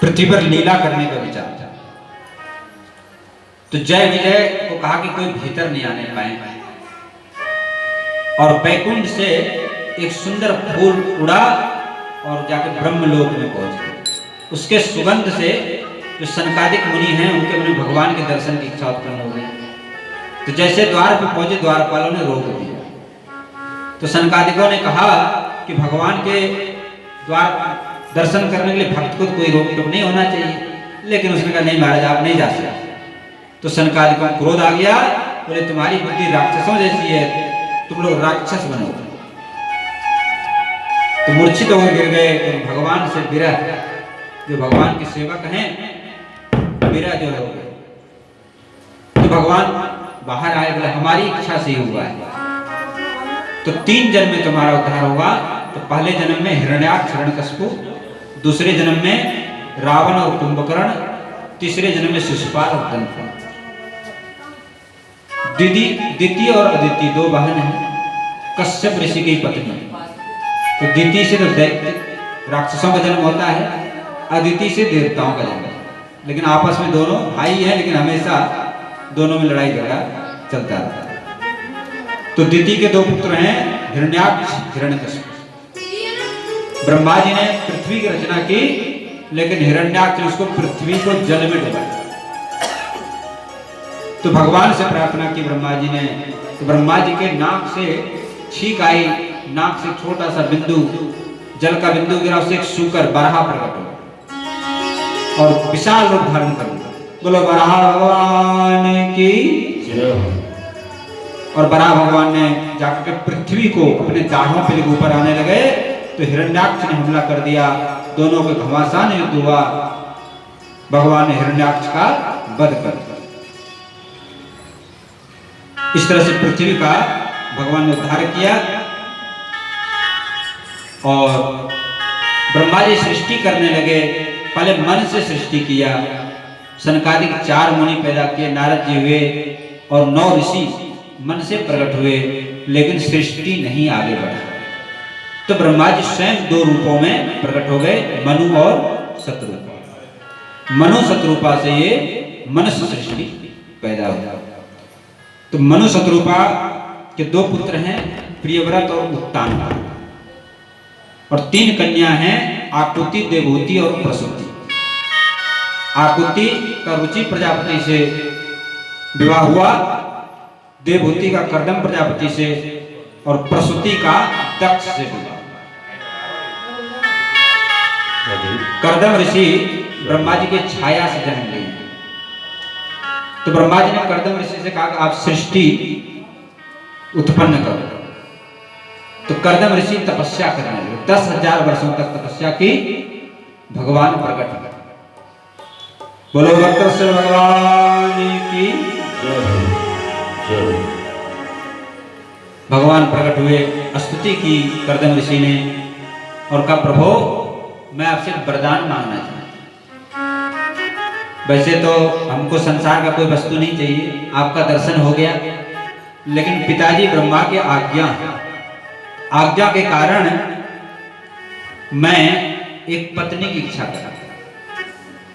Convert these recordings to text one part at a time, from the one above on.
पृथ्वी पर लीला करने का विचार था। तो जय विजय को कहा कि कोई भीतर नहीं आने पाए, और बैकुंठ से एक सुंदर फूल उड़ा और जाकर ब्रह्मलोक में पहुंच। उसके सुगंध से जो सनकादिक मुनि हैं उनके मन में भगवान के दर्शन की इच्छा उत्पन्न हो गई। तो जैसे द्वार पर पहुंचे, द्वारपालों ने रोक दिया। तो सनकादिकों ने कहा कि भगवान के द्वार दर्शन करने के लिए भक्त को कोई रोक टोक नहीं होना चाहिए, लेकिन उसने कहा नहीं महाराज, आप नहीं जा सकते। तो सनकादिकों को क्रोध आ गया, बोले तुम्हारी बुद्धि राक्षसों जैसी है, तुम लोग राक्षस बनो। तो मूर्छित होकर गिर गए। तो भगवान से विरह, जो भगवान के सेवक हैं, विरह जो हो गए। तो भगवान बाहर आए, बोले हमारी इच्छा से ही हुआ है। तो 3 जन्म में तुम्हारा उद्धार होगा। तो पहले जन्म में हिरण्याक्ष हिरण्यकशिपु, दूसरे जन्म में रावण और कुंभकर्ण, तीसरे जन्म में शिशुपाल और दंतवक्र। दिति और अदिति 2 बहन हैं, कश्यप ऋषि की पत्नी। तो दिति से तो दैत्य राक्षसों का जन्म होता है, अदिति से देवताओं का जन्म। लेकिन आपस में दोनों भाई हैं, लेकिन हमेशा दोनों में लड़ाई झगड़ा चलता रहता है। तो दिति के 2 पुत्र हैं, हिरण्याक्ष हिरण्यकशिपु। ब्रह्मा जी ने पृथ्वी की रचना की, लेकिन हिरण्याक्ष ने उसको पृथ्वी को जल में डुबाया। तो भगवान से प्रार्थना की ब्रह्मा जी ने। तो ब्रह्मा जी के नाक से छींक आई, नाक से छोटा सा बिंदु, जल का बिंदु गिरा, उससे एक सूकर बराह प्रकट हो और विशाल रूप धारण कर लिया। बोलो बराह भगवान की जय। और बराह भगवान ने जाकर पृथ्वी को अपने दाढ़ों पे लेकर ऊपर आने लगे। तो हिरण्याक्ष ने हमला कर दिया, दोनों को घमासान युद्ध हुआ। भगवान ने हिरण्याक्ष का वध कर दिया। इस तरह से पृथ्वी का भगवान ने उद्धार किया। और ब्रह्मा जी सृष्टि करने लगे। पहले मन से सृष्टि किया। सनकादिक 4 मुनि पैदा किए, नारद जी हुए और 9 ऋषि मन से प्रकट हुए, लेकिन सृष्टि नहीं आगे बढ़ा। तो ब्रह्मा जी स्वयं 2 रूपों में प्रकट हो गए, मनु और शत्रुपा। मनु शत्रुपा से ये मनुष्य सृष्टि पैदा हुआ। तो मनु शत्रुपा के 2 पुत्र हैं, प्रियव्रत और उत्तान, और 3 कन्या हैं, आकुति, देवहूति और प्रसूति। आकुति का रुचि प्रजापति से विवाह हुआ, देवहूति का कर्दम प्रजापति से, और प्रसूति का दक्ष से विवाह। कर्दम ऋषि ब्रह्मा जी के छाया से जन्म लिए। तो ब्रह्मा जी ने कर्दम ऋषि से कहा कि आप सृष्टि उत्पन्न करो। तो कर्दम ऋषि तपस्या करने लगे। 10,000 वर्षों तक तपस्या की, भगवान प्रकट हुए। बोलो भक्तवत्सल भगवान की जय। भगवान प्रकट हुए, स्तुति की कर्दम ऋषि ने और कहा प्रभु मैं आपसे वरदान मांगना चाहता हूं। वैसे तो हमको संसार का कोई वस्तु नहीं चाहिए, आपका दर्शन हो गया, लेकिन पिताजी ब्रह्मा की आज्ञा के कारण मैं एक पत्नी की इच्छा करा।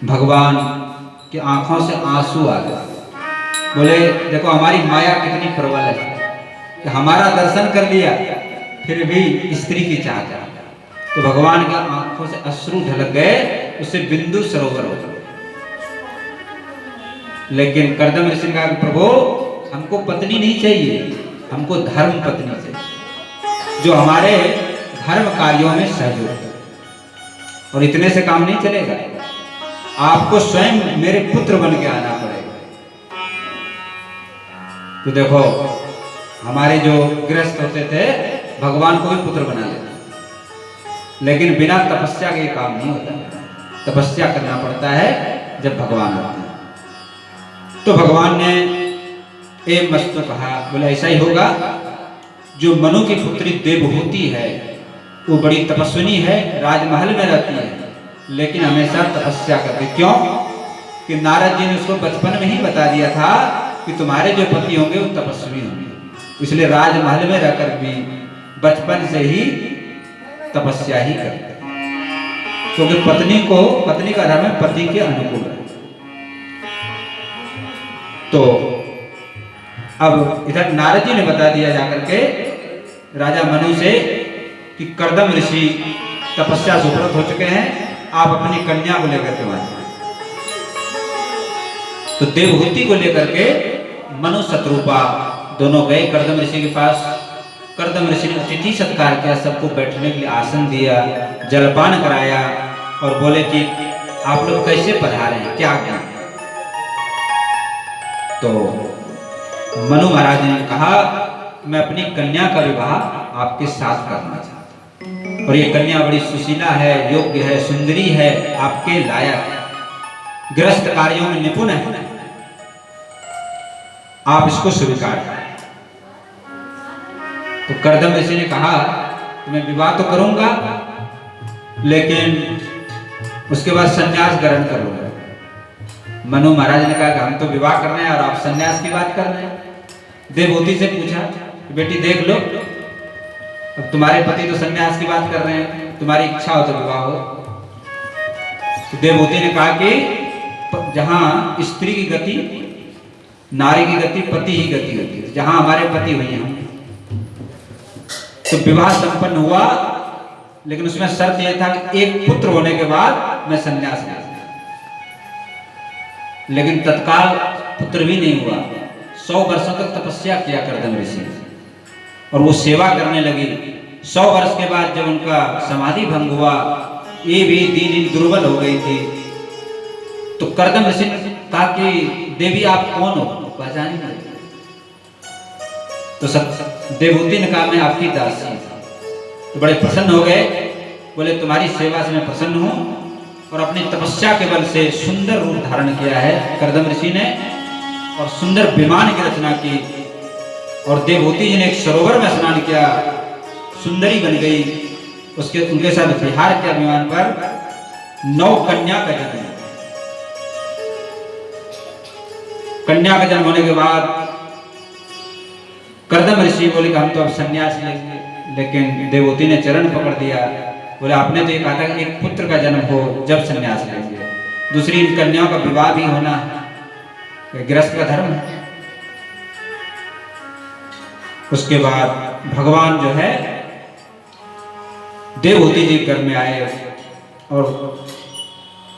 भगवान की आंखों से आंसू आ गए। बोले देखो हमारी माया कितनी प्रबल है कि हमारा दर्शन कर लिया फिर भी स्त्री की चाहता। तो भगवान की आंखों से अश्रु ढलक गए, उससे बिंदु सरोवर हो गए। लेकिन कर्दम ऋषि ने कहा प्रभु हमको पत्नी नहीं चाहिए, हमको धर्म पत्नी चाहिए जो हमारे धर्म कार्यों में सहयोग करे। और इतने से काम नहीं चलेगा, आपको स्वयं मेरे पुत्र बन के आना पड़ेगा। तो देखो हमारे जो गृहस्थ होते थे भगवान को भी पुत्र बना लेते, लेकिन बिना तपस्या के काम नहीं होता। तपस्या करना पड़ता है जब भगवान होते हैं। तो भगवान ने एक मस्तु कहा, बोले ऐसा ही होगा। जो मनु की पुत्री देवहूति है वो बड़ी तपस्विनी है, राजमहल में रहती है, लेकिन हमेशा तपस्या करती। क्यों कि नारद जी ने उसको बचपन में ही बता दिया था कि तुम्हारे जो पति होंगे वो तपस्वी होंगे, इसलिए राजमहल में रहकर भी बचपन से ही तपस्या ही करते। क्योंकि पत्नी का धर्म है पति के अनुकूल है। तो अब इधर नारद जी ने बता दिया जाकर के राजा मनु से कि कर्दम ऋषि तपस्या से उपरत हो चुके हैं, आप अपनी कन्या को लेकर के आए। तो देवहूति को लेकर के मनु शत्रुपा दोनों गए कर्दम ऋषि के पास। कर्दम ऋषि ने अतिथि सत्कार किया, सबको बैठने के लिए आसन दिया, जलपान कराया और बोले कि आप लोग कैसे पधारे हैं, क्या क्या। तो मनु महाराज ने कहा मैं अपनी कन्या का विवाह आपके साथ करना चाहता हूं, और ये कन्या बड़ी सुशीला है, योग्य है, सुंदरी है, आपके लायक है, गृहस्थ कार्यों में निपुण है, आप इसको स्वीकार करें। तो कर्दम ऋषि ने कहा मैं विवाह तो करूंगा लेकिन उसके बाद संन्यास ग्रहण करूंगा। मनु महाराज ने कहा कि हम तो विवाह करने हैं और आप संन्यास की बात कर रहे हैं। देवहूति से पूछा कि बेटी देख लो, अब तुम्हारे पति तो संन्यास की बात कर रहे हैं, तुम्हारी इच्छा हो तो विवाह हो। तो देवहूति ने कहा कि जहां स्त्री की गति, नारी की गति पति ही गति होती है, जहां हमारे पति हुए हैं। तो विवाह संपन्न हुआ, लेकिन उसमें शर्त यह था कि एक पुत्र होने के बाद मैं संन्यास ले। लेकिन तत्काल पुत्र भी नहीं हुआ। 100 वर्षों तक तपस्या किया कर्दम ऋषि और वो सेवा करने लगी। 100 वर्ष के बाद जब उनका समाधि भंग हुआ, ये भी दीन दुर्बल हो गई थी, तो कर्दम ऋषि ने कहा कि देवी आप कौन हो, पहचान ही नहीं। तो देवहूति ने कहा मैं आपकी दासी हूं। तो बड़े प्रसन्न हो गए, बोले तुम्हारी सेवा से मैं प्रसन्न हूं, और अपनी तपस्या के बल से सुंदर रूप धारण किया है कर्दम ऋषि ने, और सुंदर विमान की रचना की। और देवहूति जी ने एक सरोवर में स्नान किया, सुंदरी बन गई, उनके साथ विहार किया विमान पर। 9 कन्या का जन्म। कन्या का जन्म होने के बाद कर्दम ऋषि बोले कि हम तो अब संन्यास लेंगे, लेकिन देवहूति ने चरण पकड़ दिया। बोले आपने तो ये कहा था कि एक पुत्र का जन्म हो जब संन्यास लेंगे, दूसरी इन कन्याओं का विवाह भी होना है, गृहस्थ का धर्म है। उसके बाद भगवान जो है देवहूति जी घर में आए और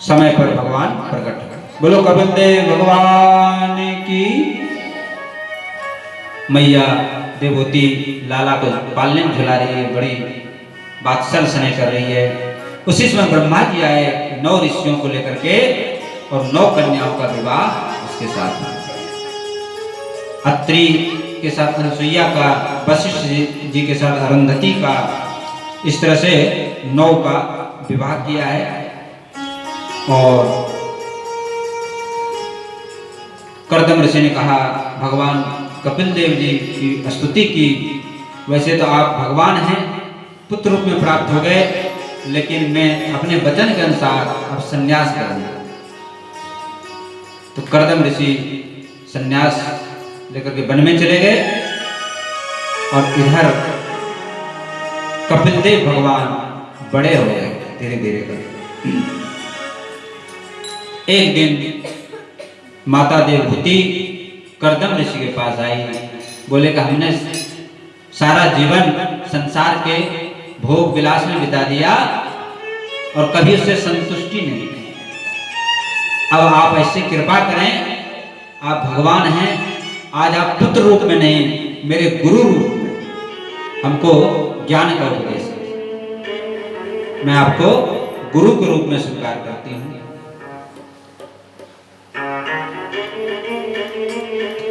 समय पर भगवान प्रकट हुए। बोलो कपिल देव भगवान की। मैया देवहूति लाला को पालने में झुला रही है, बड़ी बात्सल स्नेह कर रही है। उसी समय ब्रह्मा जी आए 9 ऋषियों को लेकर के, और 9 कन्याओं का विवाह उसके साथ। अत्रि के साथ अनसुईया का, वशिष्ठ जी के साथ अरुंधति का, इस तरह से 9 का विवाह किया है। और कर्दम ऋषि ने कहा भगवान कपिल देव जी की स्तुति की, वैसे तो आप भगवान हैं, पुत्र रूप में प्राप्त हो गए, लेकिन मैं अपने वचन के अनुसार अब संन्यास करूंगा। तो कर्दम ऋषि संन्यास लेकर के वन में चले गए, और इधर कपिल देव भगवान बड़े हो गए धीरे धीरे कर। एक दिन माता देवहूति कर्दम ऋषि के पास आई, बोले कि हमने सारा जीवन संसार के भोग विलास में बिता दिया और कभी उससे संतुष्टि नहीं। अब आप ऐसे कृपा करें, आप भगवान हैं, आज आप पुत्र रूप में नहीं मेरे गुरु रूप में हमको ज्ञान का उपदेश करें। मैं आपको गुरु के रूप में स्वीकार करती हूँ।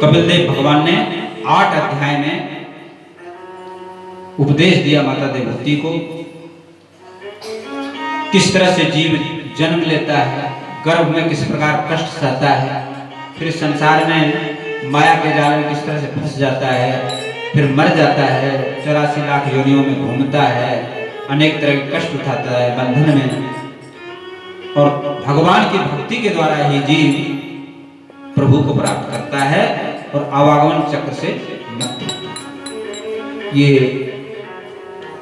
कपिल देव भगवान ने 8 अध्याय में उपदेश दिया माता देवहूति को, किस तरह से जीव जन्म लेता है, गर्भ में किस प्रकार कष्ट सहता है, फिर संसार में माया के जाल में किस तरह से फंस जाता है, फिर मर जाता है, 84 लाख योनियों में घूमता है, अनेक तरह के कष्ट उठाता है बंधन में, और भगवान की भक्ति के द्वारा ही जीव प्रभु को प्राप्त करता है और आवागमन चक्र से मुक्त होता है। ये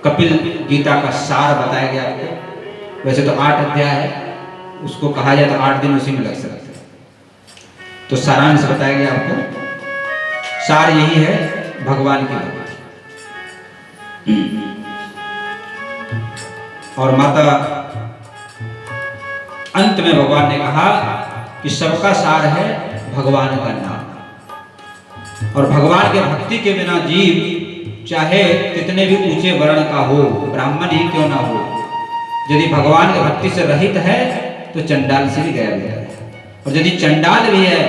कपिल गीता का सार बताया गया आपको। वैसे तो 8 अध्याय है, उसको कहा जाए तो 8 दिन उसी में लग सकते हैं। तो सारांश बताया गया आपको, सार यही है भगवान की भक्ति। और माता अंत में भगवान ने कहा कि सबका सार है भगवान का नाम, और भगवान के भक्ति के बिना जीव चाहे कितने भी ऊंचे वर्ण का हो, ब्राह्मण ही क्यों ना हो, यदि भगवान की भक्ति से रहित है तो चंडाल से भी गया है, और यदि चंडाल भी है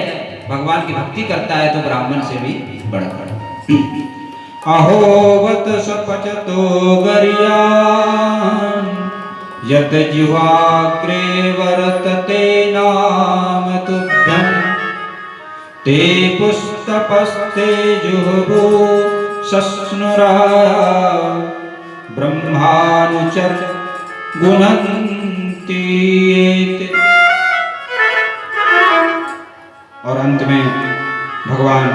भगवान की भक्ति करता है तो ब्राह्मण से भी बढ़कर। अहोवत सपचतो गरियान यत जिह्वाग्रे वर्तते नाम तुभ्यं ते पुस्तपस्ते जुहुः सस्नुराया ब्रह्मानुचर गुणन्ति। और अंत में भगवान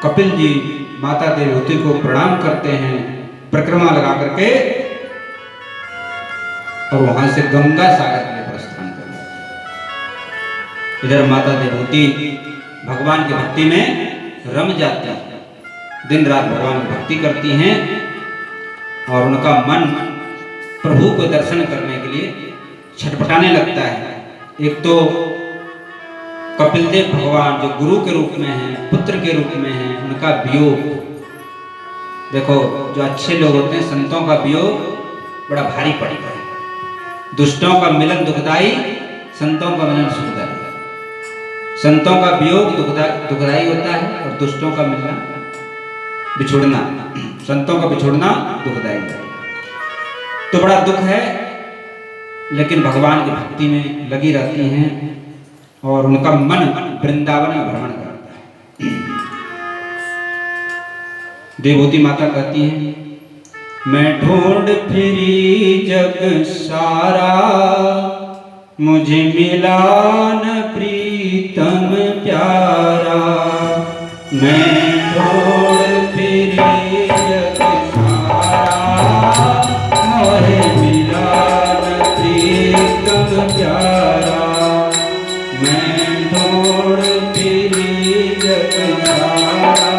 कपिल जी माता देवहूति को प्रणाम करते हैं परिक्रमा लगा करके, और वहां से गंगा सागर के लिए प्रस्थान करते हैं। इधर माता देवहूति भगवान की भक्ति में रम जाती हैं, दिन रात भगवान की भक्ति करती हैं, और उनका मन प्रभु को दर्शन करने के लिए छटपटाने लगता है। एक तो कपिल देव भगवान जो गुरु के रूप में हैं, पुत्र के रूप में हैं, उनका वियोग देखो, जो अच्छे लोग होते हैं संतों का वियोग बड़ा भारी पड़ता है। दुष्टों का मिलन दुखदाई, संतों का मिलन सुखदाई। संतों का वियोग दुखदाई होता है, और दुष्टों का मिलना बिछुड़ना, संतों का बिछुड़ना दुखदाई होता है। तो बड़ा दुख है, लेकिन भगवान की भक्ति में लगी रहती हैं, और उनका मन वृंदावन में भ्रमण करता है। देवहूति माता कहती हैं, मैं ढूंढ फिरी जग सारा, मुझे मिला न प्रीतम प्यारा। मैं ढूंढ फिरी जग सारा, मुझे मिला न प्रीतम प्यारा। मैं ढूंढ फिरी जग सारा,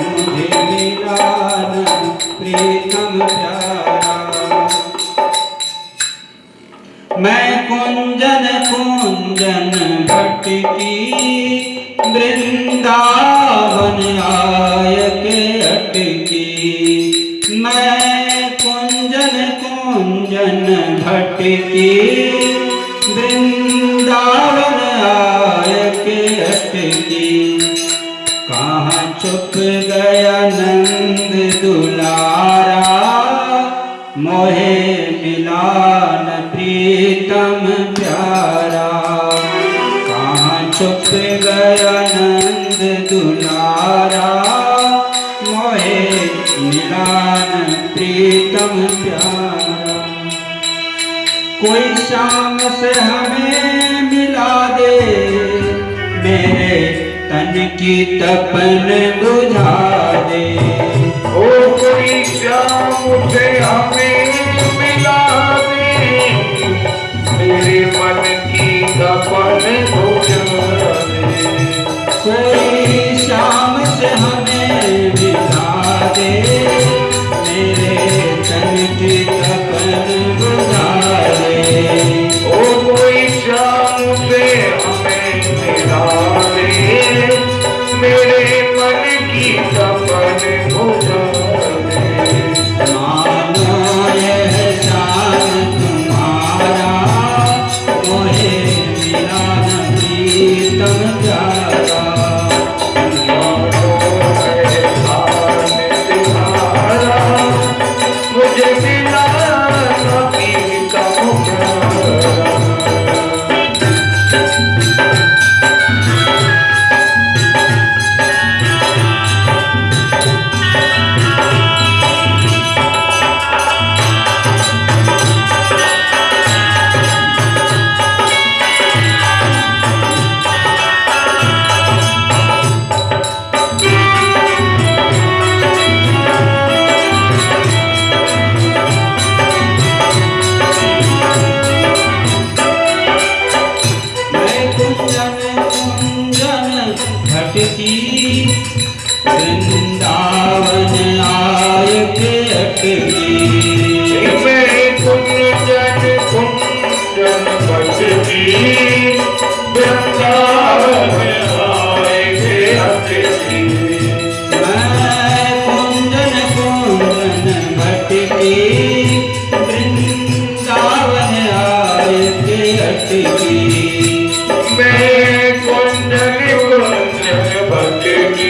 मुझे मिला न प्रीतम प्यारा। मैं कुंजन कुंजन भटकी, वृंदावन आय के अटकी। मैं कुंजन कुंजन भटकी, वृंदावन आय के अटकी। कहाँ छुप गया नंद दुलारा, मोहे मिला न प्रीतम प्यारा। कहाँ छुप गया नंद दुलारा, मोहे मिला न प्रीतम प्यारा। कोई शाम से हमें मिला दे, मेरे तन की तपन बुझा दे। ओ कोई शाम से हमें मिला दे, मेरे मन की तपन बुझा दे। कोई शाम से हमें मिला दे, मेरे तन की तपन बुझा दे। ओ कोई शाम से हमें मिला दे, मेरे मन की तपन बुझा दे। मानो भटकी वृंदावन आय के अटकी मैं कुंजन भटकी वृंदावन आए के अटकी मैं कुंजन भटकी वृंदावन आय के अटकी मैं कुंजन भटकी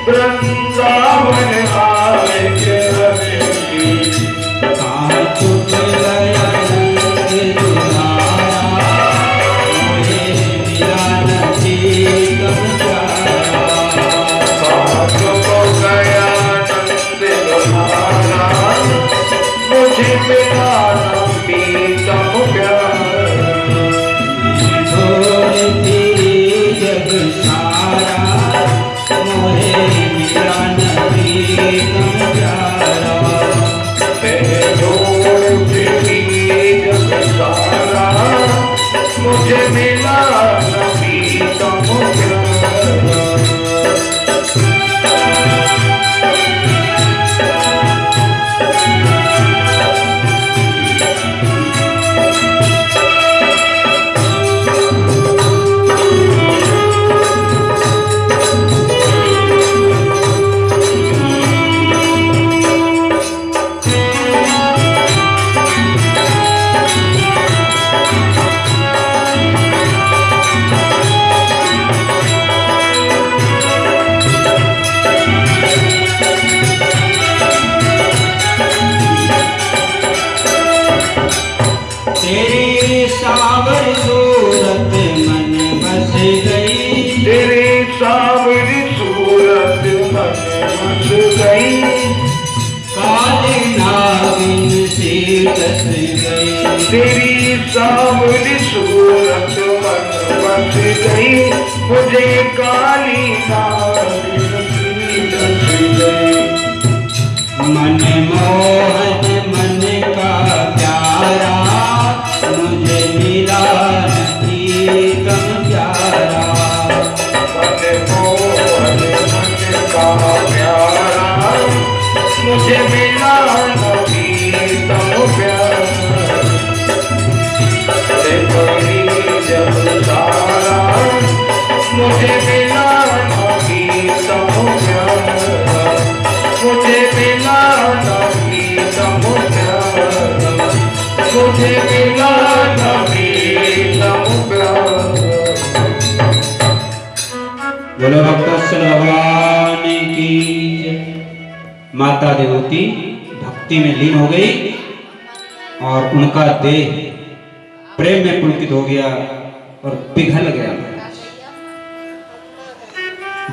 वृंदावन आए के अटकी कहाँ छूट गया नंद दुलारा मोहे मिला नहीं कब प्यारा गया नंद दुलारा मुझे मिला नहीं तब प्यार ढोलती जग सारा मोहे मिला नहीं कब प्यारा मुझे मिला नहीं तब तेरी सावर सूरत मन बस गई तेरे सावरी सूरत मन बस गई काले नागिन सी डस गई तेरी सावरी सूरत मन बस गई मुझे काली नागिन सी डस गई मन मोहन मन का प्यारा मुझे मिला नहीं कम प्यारा मन मोहन मन का प्यारा मुझे मिला नहीं तब प्यार कोई जब सारा मुझे मिला नहीं तब प्यार मुझे मिला नहीं तब प्यार मुझे मिला नहीं तब प्यार बोलो भक्तवत्सल भगवान की जय। माता देवती भक्ति में लीन हो गई और उनका देह प्रेम में पुलकित हो गया और पिघल गया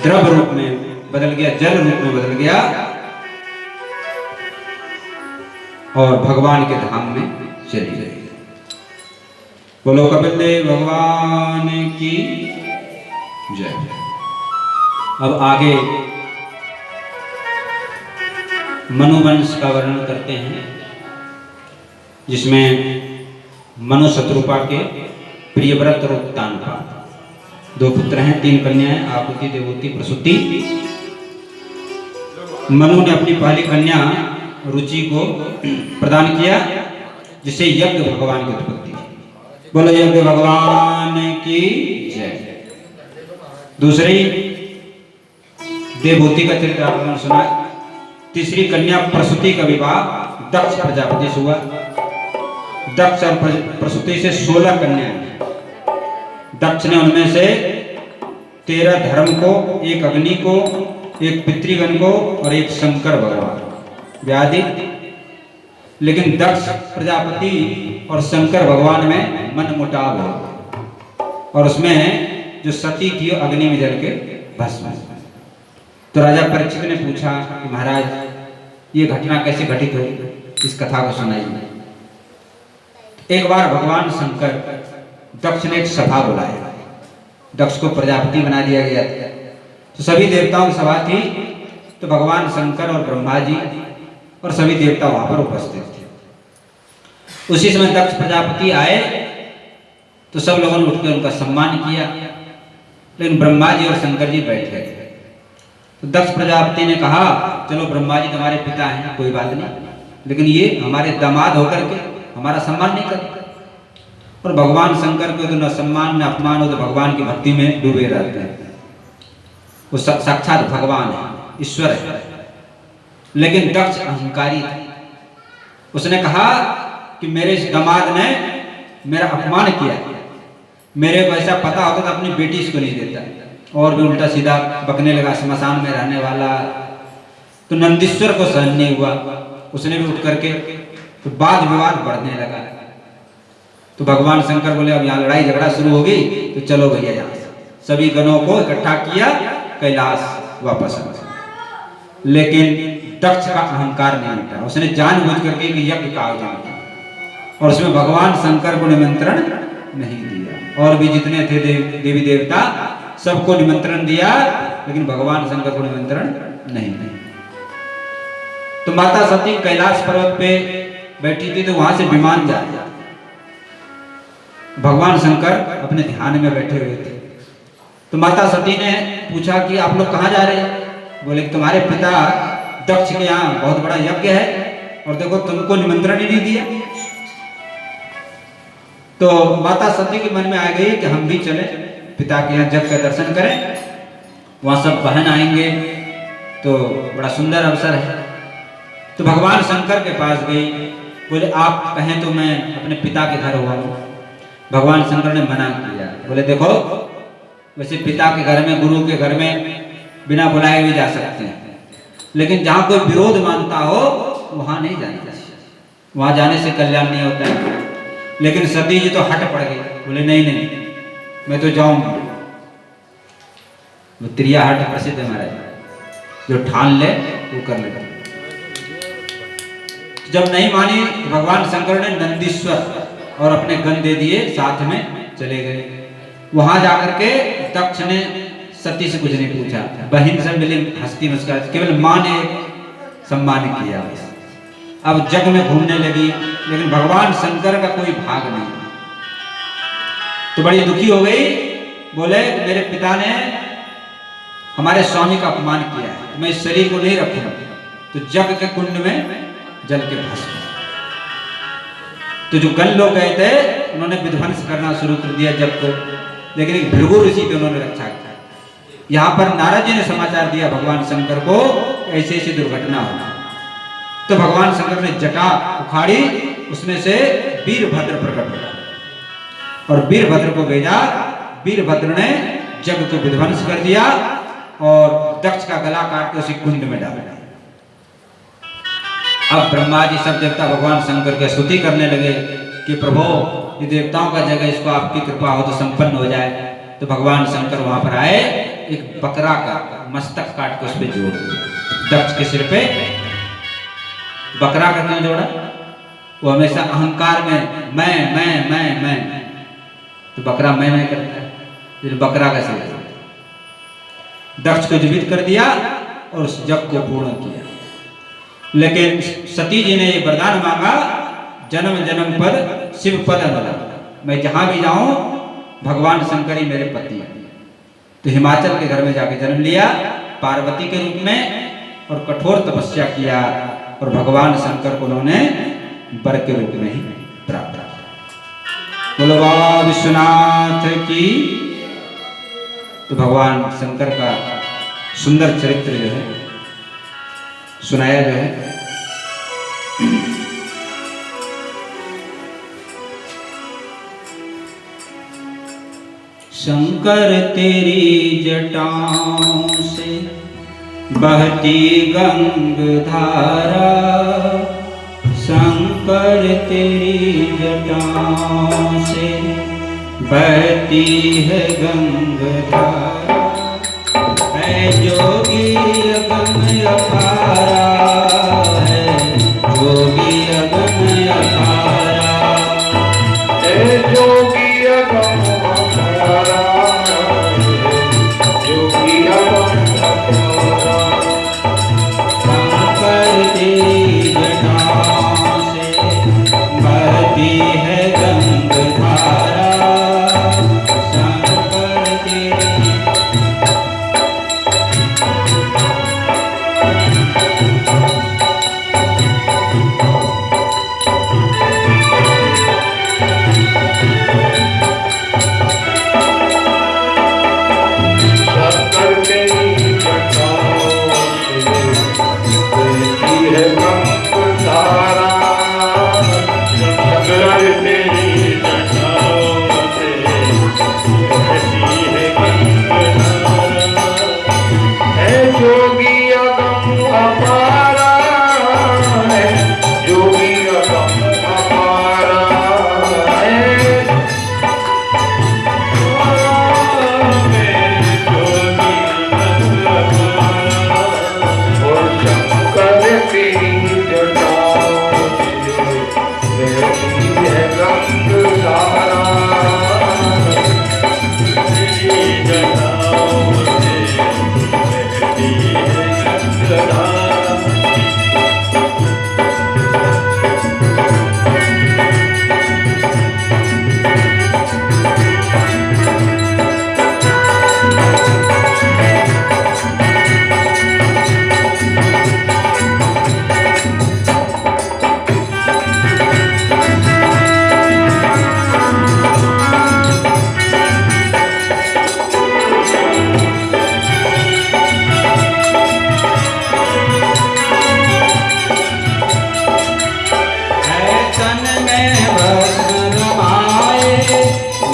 द्रव रूप में बदल गया जल रूप में बदल गया और भगवान के धाम में चली गई। बोलो कपिल देव भगवान की जय। अब आगे मनुवंश का वर्णन करते हैं जिसमें मनु शत्रुपा के प्रियव्रत और उत्तानपा दो पुत्र हैं, 3 कन्याएं, आहुति देवहूति प्रसूति। मनु ने अपनी पहली कन्या रुचि को प्रदान किया जिसे यज्ञ भगवान की उत्पत्ति। बोलो यज्ञ भगवान की जय। दूसरी देवहूति का चरित्र आपने सुना। तीसरी कन्या प्रसूति का विवाह दक्ष प्रजापति से हुआ। दक्ष और प्रसूति से 16 कन्याएं। दक्ष ने उनमें से 13 धर्म को, 1 अग्नि को, 1 पितृगण को और 1 शंकर भगवान व्याधि। लेकिन दक्ष प्रजापति और शंकर भगवान में मन मुटाव है और उसमें जो सती थी अग्नि में जल के भस्म। तो राजा परीक्षित ने पूछा कि महाराज ये घटना कैसे घटित हुई, इस कथा को सुनाइए। एक बार भगवान शंकर दक्ष ने एक सभा बुलाया। दक्ष को प्रजापति बना दिया गया था तो सभी देवताओं की सभा थी। तो भगवान शंकर और ब्रह्मा जी और सभी देवता वहां पर उपस्थित थे। उसी समय दक्ष प्रजापति आए तो सब लोगों ने उठकर उनका सम्मान किया। लेकिन ब्रह्मा जी और शंकर जी बैठ गए। तो दक्ष प्रजापति ने कहा चलो ब्रह्मा जी तुम्हारे पिता हैं, कोई बात नहीं, लेकिन ये हमारे दामाद होकर के हमारा सम्मान नहीं करते। और भगवान शंकर को तो न सम्मान न अपमान हो, तो भगवान की भक्ति में डूबे रहते हैं। वो साक्षात भगवान है, ईश्वर है। लेकिन दक्ष अहंकारी था। उसने कहा कि मेरे इस दामाद ने मेरा अपमान किया, मेरे को ऐसा पता होता तो अपनी बेटी इसको नहीं देता। और भी उल्टा सीधा बकने लगा, श्मशान में रहने वाला। तो नंदीश्वर को सहन नहीं हुआ, उसने भी उठ करके तो वाद विवाद बढ़ने लगा। तो भगवान शंकर बोले अब यहाँ लड़ाई झगड़ा शुरू होगी, तो चलो भैया यहाँ से। सभी गणों को इकट्ठा किया, कैलाश वापस आ गए। लेकिन दक्ष का अहंकार नहीं मिटा। उसने जानबूझ करके यज्ञ का आयोजन किया और उसमें भगवान शंकर को निमंत्रण नहीं दिया। और भी जितने थे देवी देवता सबको निमंत्रण दिया, लेकिन भगवान शंकर को निमंत्रण नहीं दिया। तो माता सती कैलाश पर्वत पे बैठी थी, तो वहां से विमान जा रहा। भगवान शंकर अपने ध्यान में बैठे हुए थे। तो माता सती ने पूछा कि आप लोग कहाँ जा रहे हैं? बोले तुम्हारे पिता दक्ष के यहाँ बहुत बड़ा यज्ञ है और देखो तुमको निमंत्रण ही नहीं दिया। तो माता सती के मन में आ गई कि हम भी चले पिता के यहाँ यज्ञ का दर्शन करें, वहां सब बहन आएंगे तो बड़ा सुंदर अवसर है। तो भगवान शंकर के पास गई, बोले आप कहें तो मैं अपने पिता के घर हुआ। भगवान शंकर ने मना किया, बोले देखो वैसे पिता के घर में, गुरु के घर में बिना बुलाए भी जा सकते हैं, लेकिन जहाँ कोई विरोध मानता हो वहां नहीं जाना चाहिए, वहां जाने से कल्याण नहीं होता है। लेकिन सती जी तो हट पड़ गई, बोले नहीं नहीं मैं तो जाऊंगी। वो त्रिया हट प्रसिद्ध है महाराज, जो ठान ले वो कर ले। जब नहीं मानी तो भगवान शंकर ने नंदीश्वर और अपने गण दे दिए, साथ में चले गए। वहां जाकर के दक्ष ने सती से कुछ नहीं पूछा, बहन से मिली, हंसती मुस्कुरा, केवल मां ने सम्मान किया। अब जग में घूमने लगी, लेकिन भगवान शंकर का कोई भाग नहीं। तो बड़ी दुखी हो गई, बोले मेरे पिता ने हमारे स्वामी का अपमान किया है, तो मैं इस शरीर को नहीं रखूंगा। तो जग के कुंड में जल के भस्म। तो जो गण लोग गए थे उन्होंने विध्वंस करना शुरू कर दिया जग को, लेकिन एक भृगु ऋषि थे, उन्होंने रक्षा किया। यहाँ पर नारद जी ने समाचार दिया भगवान शंकर को ऐसे ऐसी दुर्घटना हो। तो भगवान शंकर ने जटा उखाड़ी, उसमें से वीरभद्र प्रकट हुआ और वीरभद्र को भेजा। वीरभद्र ने जग को विध्वंस कर दिया और दक्ष का गला काट के उसी कुंड में डाल दिया। अब ब्रह्मा जी सब देवता भगवान शंकर की स्तुति करने लगे कि प्रभु ये देवताओं का जगह, इसको आपकी कृपा हो तो संपन्न हो जाए। तो भगवान शंकर वहां पर आए, एक बकरा का मस्तक काट के उस पर जोड़ दिया। दक्ष के सिर पे बकरा का क्यों जोड़ा? वो हमेशा अहंकार में मैं, तो बकरा मैं करता है, फिर बकरा का सिर दक्ष को जीवित कर दिया और उस यज्ञ को पूर्ण किया। लेकिन सती जी ने ये वरदान मांगा, जन्म जन्म पर शिव पद मिला, मैं जहां भी जाऊं भगवान शंकर ही मेरे पति हैं। तो हिमाचल के घर में जाके जन्म लिया पार्वती के रूप में और कठोर तपस्या किया और भगवान शंकर को उन्होंने वर के रूप में ही प्राप्त किया। बोलो बाबा विश्वनाथ की। तो भगवान शंकर का सुंदर चरित्र जो है सुनाया जो है। शंकर तेरी जटाओं से बहती गंग धारा, शंकर तेरी जटाओं से बहती है गंग धारा, है जोगी अगम अपारा, है जोगी अगम अपारा, है जोगी अगम अपारा, जोगी अगम अपारा। शंकर तेरी जटाओं से बहती है गंग धारा, शंकर तेरी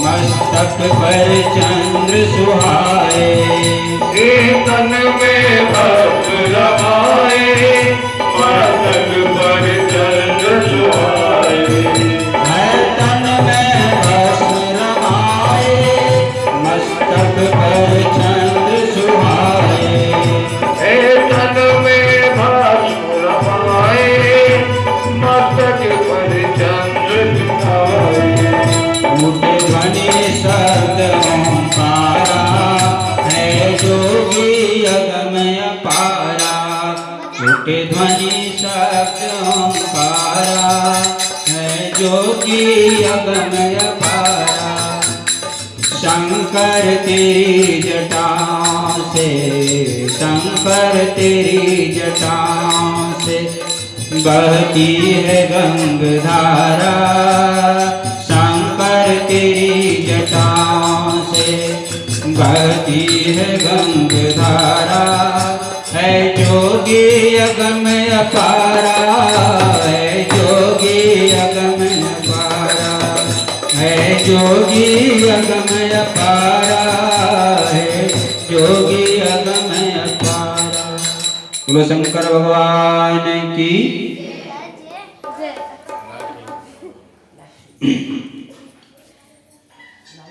मस्तक पर चंद्र सुहाए, तन में भस्म रमाए, मस्तक पर चंद्र सुहाए। तन में भस्म रमाए, मस्तक पर चंद्र सुहाए। तन में भस्म रमाए, मस्तक पर चंद्र सुहाए। उठे ध्वनि शब्द ओंकारा, है जोगी अगमय पारा। उठे ध्वनि शब्द ओंकारा, है जोगी अगमय पारा। शंकर तेरी जटाओं से, शंकर तेरी जटाओं से बहती है गंगाधारा। शंकर तेरी जटाओं से बहती है गंगाधारा। है जोगी अगमय पारा, है जोगी अगमय पारा, है जोगी अगमय पारा, है जोगी अगमय पारा। बोलो शंकर भगवान की।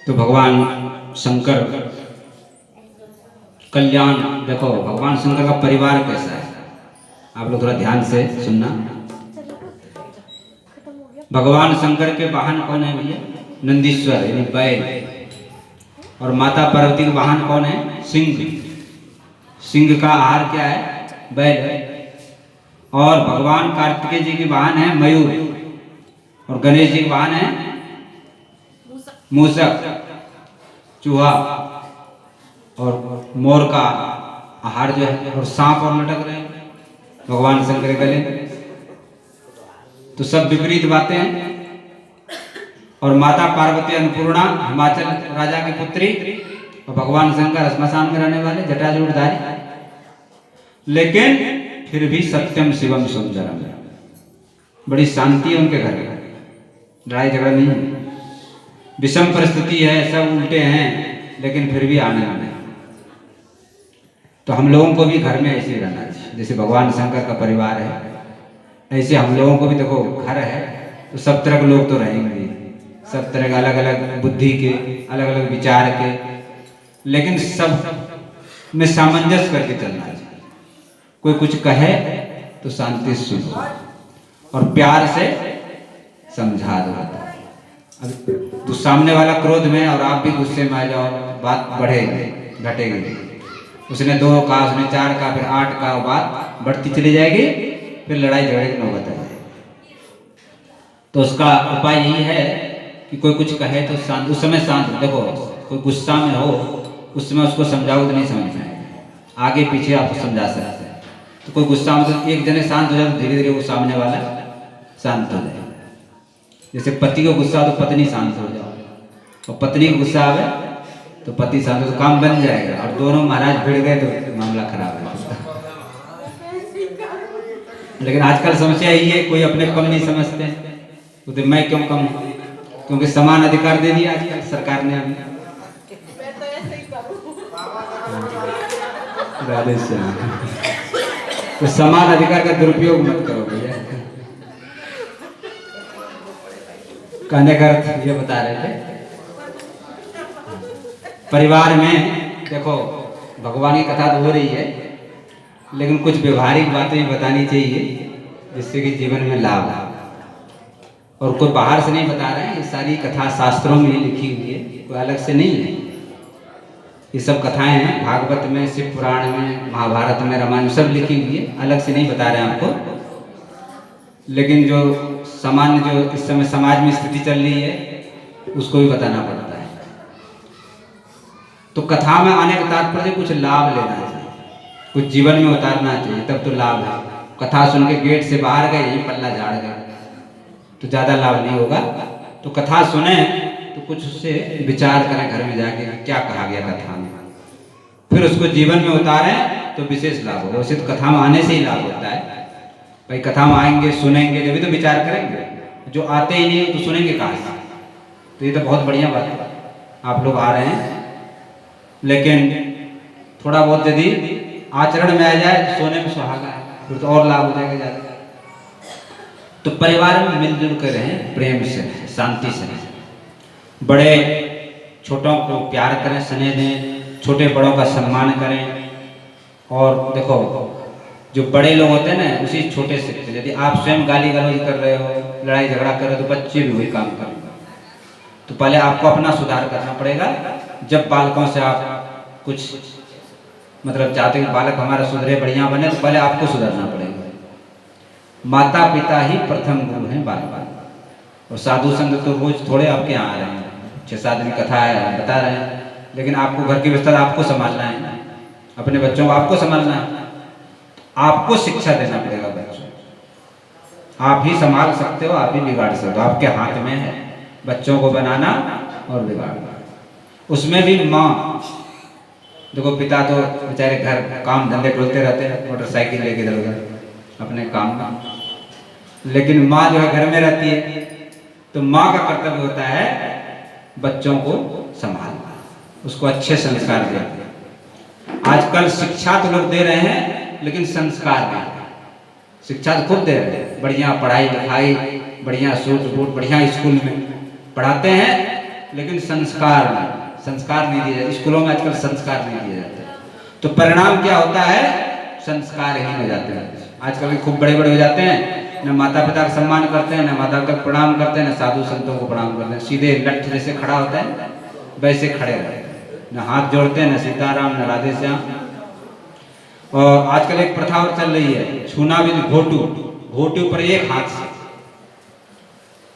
तो भगवान शंकर कल्याण, देखो भगवान शंकर का परिवार कैसा है, आप लोग थोड़ा ध्यान से सुनना। भगवान शंकर के वाहन कौन है भैया? नंदीश्वर यानी बैल। और माता पार्वती के वाहन कौन है? सिंह। सिंह का आहार क्या है? बैल है। और भगवान कार्तिकेय जी के वाहन है मयूर, और गणेश जी के वाहन है मूषक, चूहा। और मोर का आहार जो है, और सांप और लटक रहे हैं भगवान शंकर के गले। तो सब विपरीत बातें हैं। और माता पार्वती अन्नपूर्णा हिमाचल राजा की पुत्री, और भगवान शंकर श्मशान में रहने वाले जटाजूटधारी। लेकिन फिर भी सत्यम शिवम सुंदरम, बड़ी शांति है उनके घर में, लड़ाई झगड़ा नहीं है। विषम परिस्थिति है, सब उल्टे हैं, लेकिन फिर भी आने आने। तो हम लोगों को भी घर में ऐसे ही रहना चाहिए, जैसे भगवान शंकर का परिवार है ऐसे हम लोगों को भी। देखो घर है तो सब तरह के लोग तो रहेंगे, सब तरह के अलग अलग बुद्धि के, अलग अलग विचार के, लेकिन सब में सामंजस्य करके चलना चाहिए। कोई कुछ कहे तो शांति से सुनो और प्यार से समझा दो। तो सामने वाला क्रोध में और आप भी गुस्से में आ जाओ, बात बढ़ेगी घटेगी। उसने 2 कहा, उसने 4 कहा, फिर 8 कहा, बात बढ़ती चली जाएगी, फिर लड़ाई झगड़े की नौबत आ जाएगी। तो उसका उपाय यही है कि कोई कुछ कहे तो शांत, उस समय शांत। देखो कोई गुस्सा में हो उस समय उसको समझाओ तो नहीं समझ में आएगा, आगे पीछे आपको समझा सकते हैं। तो कोई गुस्सा में तो एक जने शांत हो जाए तो धीरे धीरे वो सामने वाला शांत हो जाए। जैसे पति को गुस्सा हो तो पत्नी शांत हो जाओ, और पत्नी को गुस्सा आवे तो पति शांत हो, तो काम बन जाएगा। और दोनों महाराज भिड़ गए तो मामला खराब है। लेकिन आजकल समस्या यही है, कोई अपने कम नहीं समझते, तो मैं क्यों कम हूँ? क्योंकि समान अधिकार दे दिया आजकल सरकार ने हमें। तो समान अधिकार का दुरुपयोग मत करो भैया। कहने का अर्थ ये बता रहे थे, परिवार में देखो भगवान की कथा तो हो रही है, लेकिन कुछ व्यवहारिक बातें भी बतानी चाहिए जिससे कि जीवन में लाभ हो। और कोई बाहर से नहीं बता रहे हैं, ये सारी कथा शास्त्रों में ही लिखी हुई है, कोई अलग से नहीं है। ये सब कथाएं हैं भागवत में, शिव पुराण में, महाभारत में, रामायण में, सब लिखी हुई है, अलग से नहीं बता रहे हैं आपको। लेकिन जो सामान्य जो इस समय समाज में स्थिति चल रही है उसको भी बताना पड़ता है। तो कथा में आने का तात्पर्य कुछ लाभ लेना चाहिए, कुछ जीवन में उतारना चाहिए, तब तो लाभ है। कथा सुन के गेट से बाहर गए, यही पल्ला झाड़ गए तो ज़्यादा लाभ नहीं होगा। तो कथा सुने तो कुछ उससे विचार करें घर में जाके, क्या कहा गया कथा में, फिर उसको जीवन में उतारें तो विशेष लाभ होगा। वैसे तो कथा में आने से ही लाभ होता है भाई, कथा में आएंगे सुनेंगे जब भी तो विचार करेंगे, जो आते ही नहीं तो सुनेंगे कहाँ से? तो ये तो बहुत बढ़िया बात है। आप लोग आ रहे हैं, लेकिन थोड़ा बहुत यदि आचरण में आ जाए तो सोने में सुहागा है, फिर तो और लाभ हो जाएगा ज़्यादा। तो परिवार में मिलजुल कर रहें, प्रेम से, शांति से, बड़े छोटों को प्यार करें, स्नेह दें, छोटे बड़ों का सम्मान करें। और देखो जो बड़े लोग होते हैं ना, उसी छोटे से, यदि आप स्वयं गाली गलौज कर रहे हो, लड़ाई झगड़ा कर रहे हो, तो बच्चे भी वही काम करेंगे। तो पहले आपको अपना सुधार करना पड़ेगा। जब बालकों से आप कुछ मतलब चाहते हैं कि बालक हमारा सुधरे, बढ़िया बने, तो पहले आपको सुधरना पड़ेगा। माता पिता ही प्रथम गुरु हैं बाल बाल। और साधु संत तो रोज थोड़े आपके यहाँ आ रहे हैं, 6-7 दिन कथा है बता रहे हैं, लेकिन आपको घर की व्यवस्था आपको संभालना है, अपने बच्चों को आपको संभालना है, आपको शिक्षा देना पड़ेगा बच्चों। आप ही संभाल सकते हो, आप ही बिगाड़ सकते हो, आपके हाथ में है बच्चों को बनाना और बिगाड़ना। उसमें भी माँ, देखो पिता तो बेचारे घर काम धंधे डोलते रहते हैं, मोटरसाइकिल लेके इधर उधर अपने काम में, लेकिन माँ जो है घर में रहती है, तो माँ का कर्तव्य होता है बच्चों को संभालना, उसको अच्छे संस्कार देना। आजकल शिक्षा तो लोग दे रहे हैं, लेकिन संस्कार नहीं। शिक्षा तो खुद दे रहे हैं, बढ़िया पढ़ाई लिखाई, बढ़िया सूट बूट, बढ़िया स्कूल में पढ़ाते हैं, लेकिन संस्कार नहीं दिए जाते। स्कूलों में आजकल संस्कार नहीं दिए जाते, तो परिणाम क्या होता है? संस्कारहीन हो जाते हैं। आजकल खूब बड़े बड़े हो जाते हैं, न माता पिता का सम्मान करते हैं, न माता पिता को प्रणाम करते हैं, न साधु संतों को प्रणाम करते हैं। सीधे लठ जैसे खड़ा होता है वैसे खड़े रहते हैं, न हाथ जोड़ते हैं, न सीताराम, न राधे श्याम। और आजकल एक प्रथा और चल रही है, छूना भी घोटू पर एक हाथ से।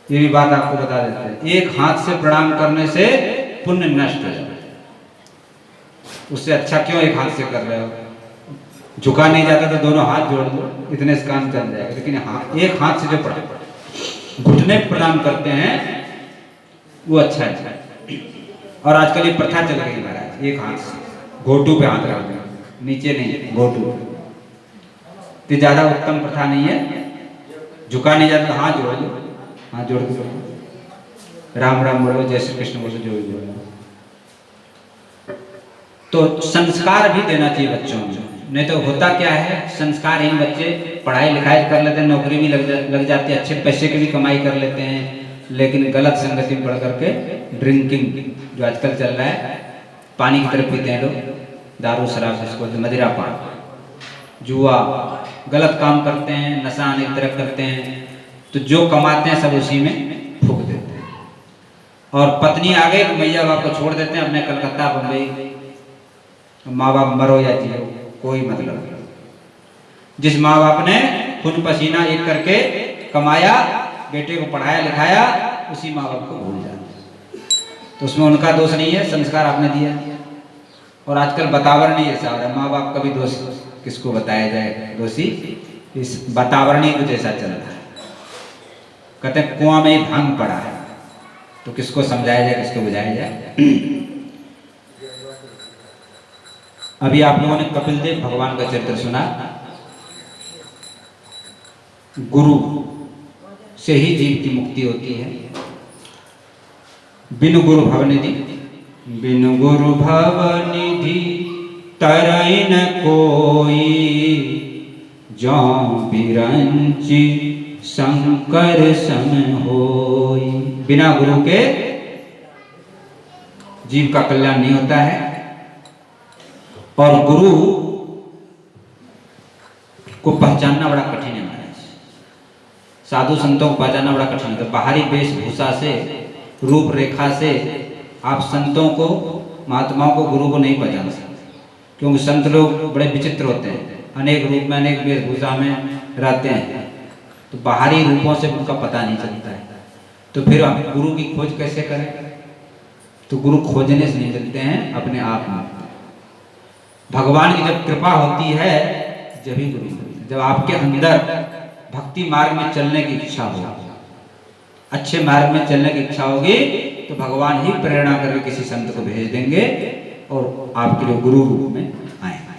ये भी बात आपको बता देते हैं, एक हाथ से प्रणाम करने से पुण्य नष्ट हो जाता है। उससे अच्छा क्यों एक हाथ से कर रहे हो? झुका नहीं जाता तो दोनों हाथ जोड़ दो, इतने से काम चल जाएगा। लेकिन एक हाथ से जो घुटने प्रणाम करते हैं वो अच्छा है। और आजकल ये प्रथा चल गई महाराज, एक हाथ से घोटू पे हाथ रख देना, नीचे नहीं, घोटू। तो ज्यादा उत्तम प्रथा नहीं है। झुका नहीं जाता, हाथ जोड़ दो, हाथ जोड़ दो, राम राम बोलो, जय श्री कृष्ण बोलो, जो बोलो। तो संस्कार भी देना चाहिए बच्चों में। नहीं तो होता क्या है, संस्कारहीन बच्चे पढ़ाई लिखाई कर लेते हैं, नौकरी भी लग जाती है, अच्छे पैसे की भी कमाई कर लेते हैं, लेकिन गलत संगति में पढ़ करके ड्रिंकिंग जो आजकल चल रहा है, पानी की तरफ पीते हैं लोग, दारू शराब जिसको मदिरा पान, जुआ, गलत काम करते हैं, नशा आने की तरफ करते हैं। तो जो कमाते हैं सब उसी में फूक देते हैं। और पत्नी आ गई तो मैया बाप को छोड़ देते हैं अपने कलकत्ता बम्बई। माँ बाप मरो या जियो कोई मतलब नहीं। जिस माँ बाप ने खून पसीना एक करके कमाया, बेटे को पढ़ाया लिखाया, उसी माँ बाप को भूल जाते, तो उसमें उनका दोष नहीं है, संस्कार आपने दिया। और आजकल वातावरण ही ऐसा हो रहा है, माँ बाप का भी दोष किसको बताया जाए, दोषी इस वातावरण ही कुछ ऐसा चल रहा है। कहते हैं कुआं में ही भांग पड़ा है, तो किसको समझाया जाए, किसको बुझाया जाए। अभी आप लोगों ने कपिल देव भगवान का चरित्र सुना। गुरु से ही जीव की मुक्ति होती है। बिनु गुरु भवनिधि, बिनु गुरु भवनिधि तरई न कोई, जौ बिरंची शंकर सम होई। बिना गुरु के जीव का कल्याण नहीं होता है। और गुरु को पहचानना बड़ा कठिन है महाराज। साधु संतों को पहचानना बड़ा कठिन है। तो बाहरी वेशभूषा से, रूप रेखा से आप संतों को, महात्माओं को, गुरु को नहीं पहचान सकते, क्योंकि संत लोग बड़े विचित्र होते हैं, अनेक रूप में, अनेक वेशभूषा में रहते हैं, तो बाहरी रूपों से उनका पता नहीं चलता है। तो फिर आप गुरु की खोज कैसे करें? तो गुरु खोजने से नहीं मिलते हैं, अपने आप में। भगवान की जब कृपा होती है जब ही गुरु मिलते हैं। जब आपके अंदर भक्ति मार्ग में चलने की इच्छा हो, अच्छे मार्ग में चलने की इच्छा होगी, तो भगवान ही प्रेरणा करके किसी संत को भेज देंगे और आपके लिए गुरु रूप में आएंगे।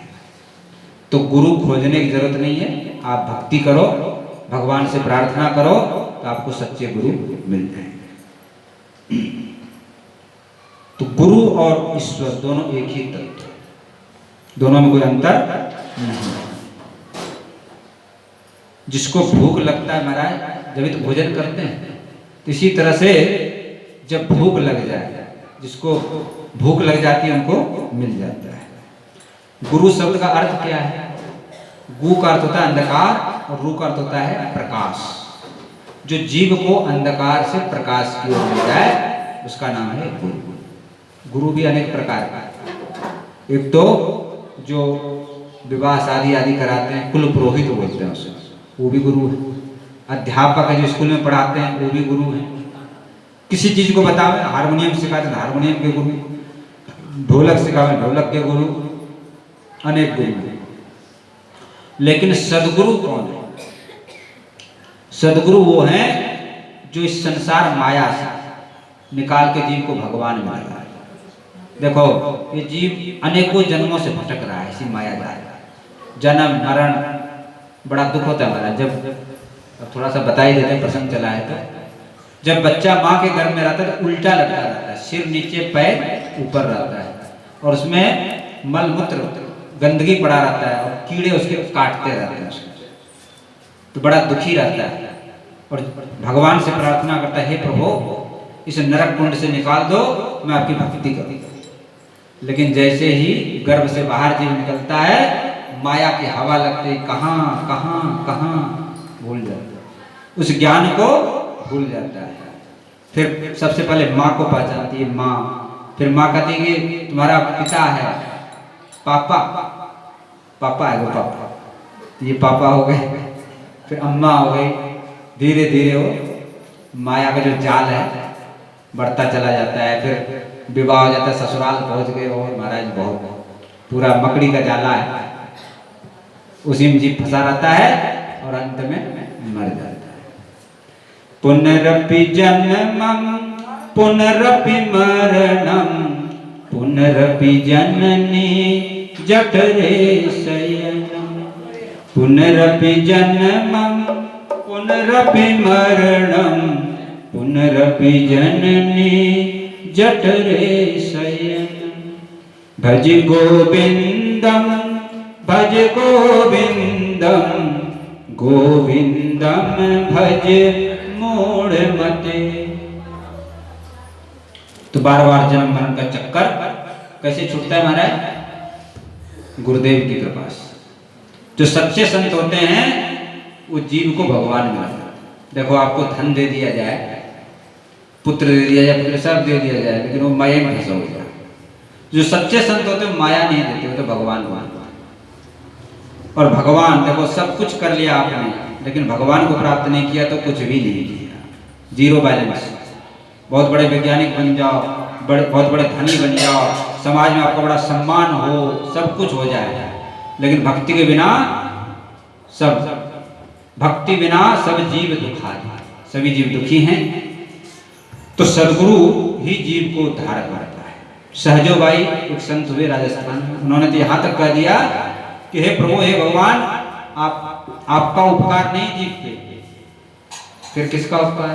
तो गुरु खोजने की जरूरत नहीं है, आप भक्ति करो, भगवान से प्रार्थना करो, तो आपको सच्चे गुरु मिल जाएंगे। तो गुरु और ईश्वर दोनों एक ही तत्व, दोनों में कोई अंतर नहीं। जिसको भूख लगता है महाराज जब तो भोजन करते हैं, तो इसी तरह से जब भूख लग जाए, जिसको भूख लग जाती है उनको मिल जाता है। गुरु शब्द का अर्थ क्या है? गु का अर्थ होता है अंधकार और रू का अर्थ होता है प्रकाश। जो जीव को अंधकार से प्रकाश की ओर ले जाए उसका नाम है गुरु। गुरु भी अनेक प्रकार का, एक तो जो विवाह शादी आदि कराते हैं कुल पुरोहित बोलते हैं उसे, वो भी गुरु है। अध्यापक है जो स्कूल में पढ़ाते हैं वो भी गुरु है। किसी चीज को बतावे, हारमोनियम सिखाते हैं हारमोनियम के गुरु, ढोलक सिखावे ढोलक के गुरु, अनेक गुरु हैं। लेकिन सदगुरु कौन है? सदगुरु वो हैं जो इस संसार माया से निकाल के जीव को भगवान बना रहा है। देखो ये जीव अनेकों जन्मों से भटक रहा है इसी माया जाल, जन्म मरण, बड़ा दुख होता है हमारा। जब अब थोड़ा सा बता ही देते हैं, प्रसंग चला है तो जब बच्चा माँ के गर्भ में रहता है तो उल्टा लटका रहता है, सिर नीचे पैर ऊपर रहता है और उसमें मल मूत्र गंदगी पड़ा रहता है और कीड़े उसके काटते रहते हैं उसको, तो बड़ा दुखी रहता है और भगवान से प्रार्थना करता है, हे प्रभु इस नरक कुंड से निकाल दो, मैं आपकी भक्ति करूँ। लेकिन जैसे ही गर्भ से बाहर जीव निकलता है माया की हवा लगते ही कहाँ कहाँ कहाँ भूल जाता है, उस ज्ञान को भूल जाता है। फिर सबसे पहले माँ को पहचानती है माँ, फिर माँ कहती है कि तुम्हारा पिता है पापा, पापा है वो पापा, ये पापा हो गए, फिर अम्मा हो गई। धीरे धीरे वो माया का जो जाल है बढ़ता चला जाता है, फिर विवाह हो जाता है, ससुराल पहुंच गए और महाराज बहुत पूरा मकड़ी का जाला है, उसी में जीव फंसा रहता है और अंत में मर जाता है। पुनरपि जन्मं पुनरपि मरणं पुनरपि जननी जठरे शयनं, पुनरपि जन्मं पुनरपि मरणं पुनरपि जननी जठरे शयनं, भज गोविंदं गोविंदम भज मूढ़मते। तो बार बार जन्म मरण का चक्कर कैसे छूटता है महाराज? गुरुदेव की कृपा से। जो सच्चे संत होते हैं वो जीव को भगवान बनाते। देखो आपको धन दे दिया जाए, पुत्र दे दिया जाए, पुत्र सब दे दिया जाए, लेकिन वो माया में फंसा होगा। जो सच्चे संत होते हैं माया नहीं देते, वो तो भगवान बनाते। और भगवान देखो सब कुछ कर लिया आपने, लेकिन भगवान को प्राप्त नहीं किया तो कुछ भी नहीं किया, जीरो बैलेंस। बहुत बड़े वैज्ञानिक बन जाओ, बहुत बड़े धनी बन जाओ, समाज में आपका बड़ा सम्मान हो, सब कुछ हो जाए, लेकिन भक्ति के बिना भक्ति बिना सब जीव दुखारी, सभी जीव दुखी हैं। तो सदगुरु ही जीव को उद्धार करता है। सहजो बाई एक संत हुए राजस्थान में, उन्होंने तो यहाँ तक कह दिया कि हे प्रभु हे भगवान आपका उपकार नहीं जीव पे, फिर किसका उपकार?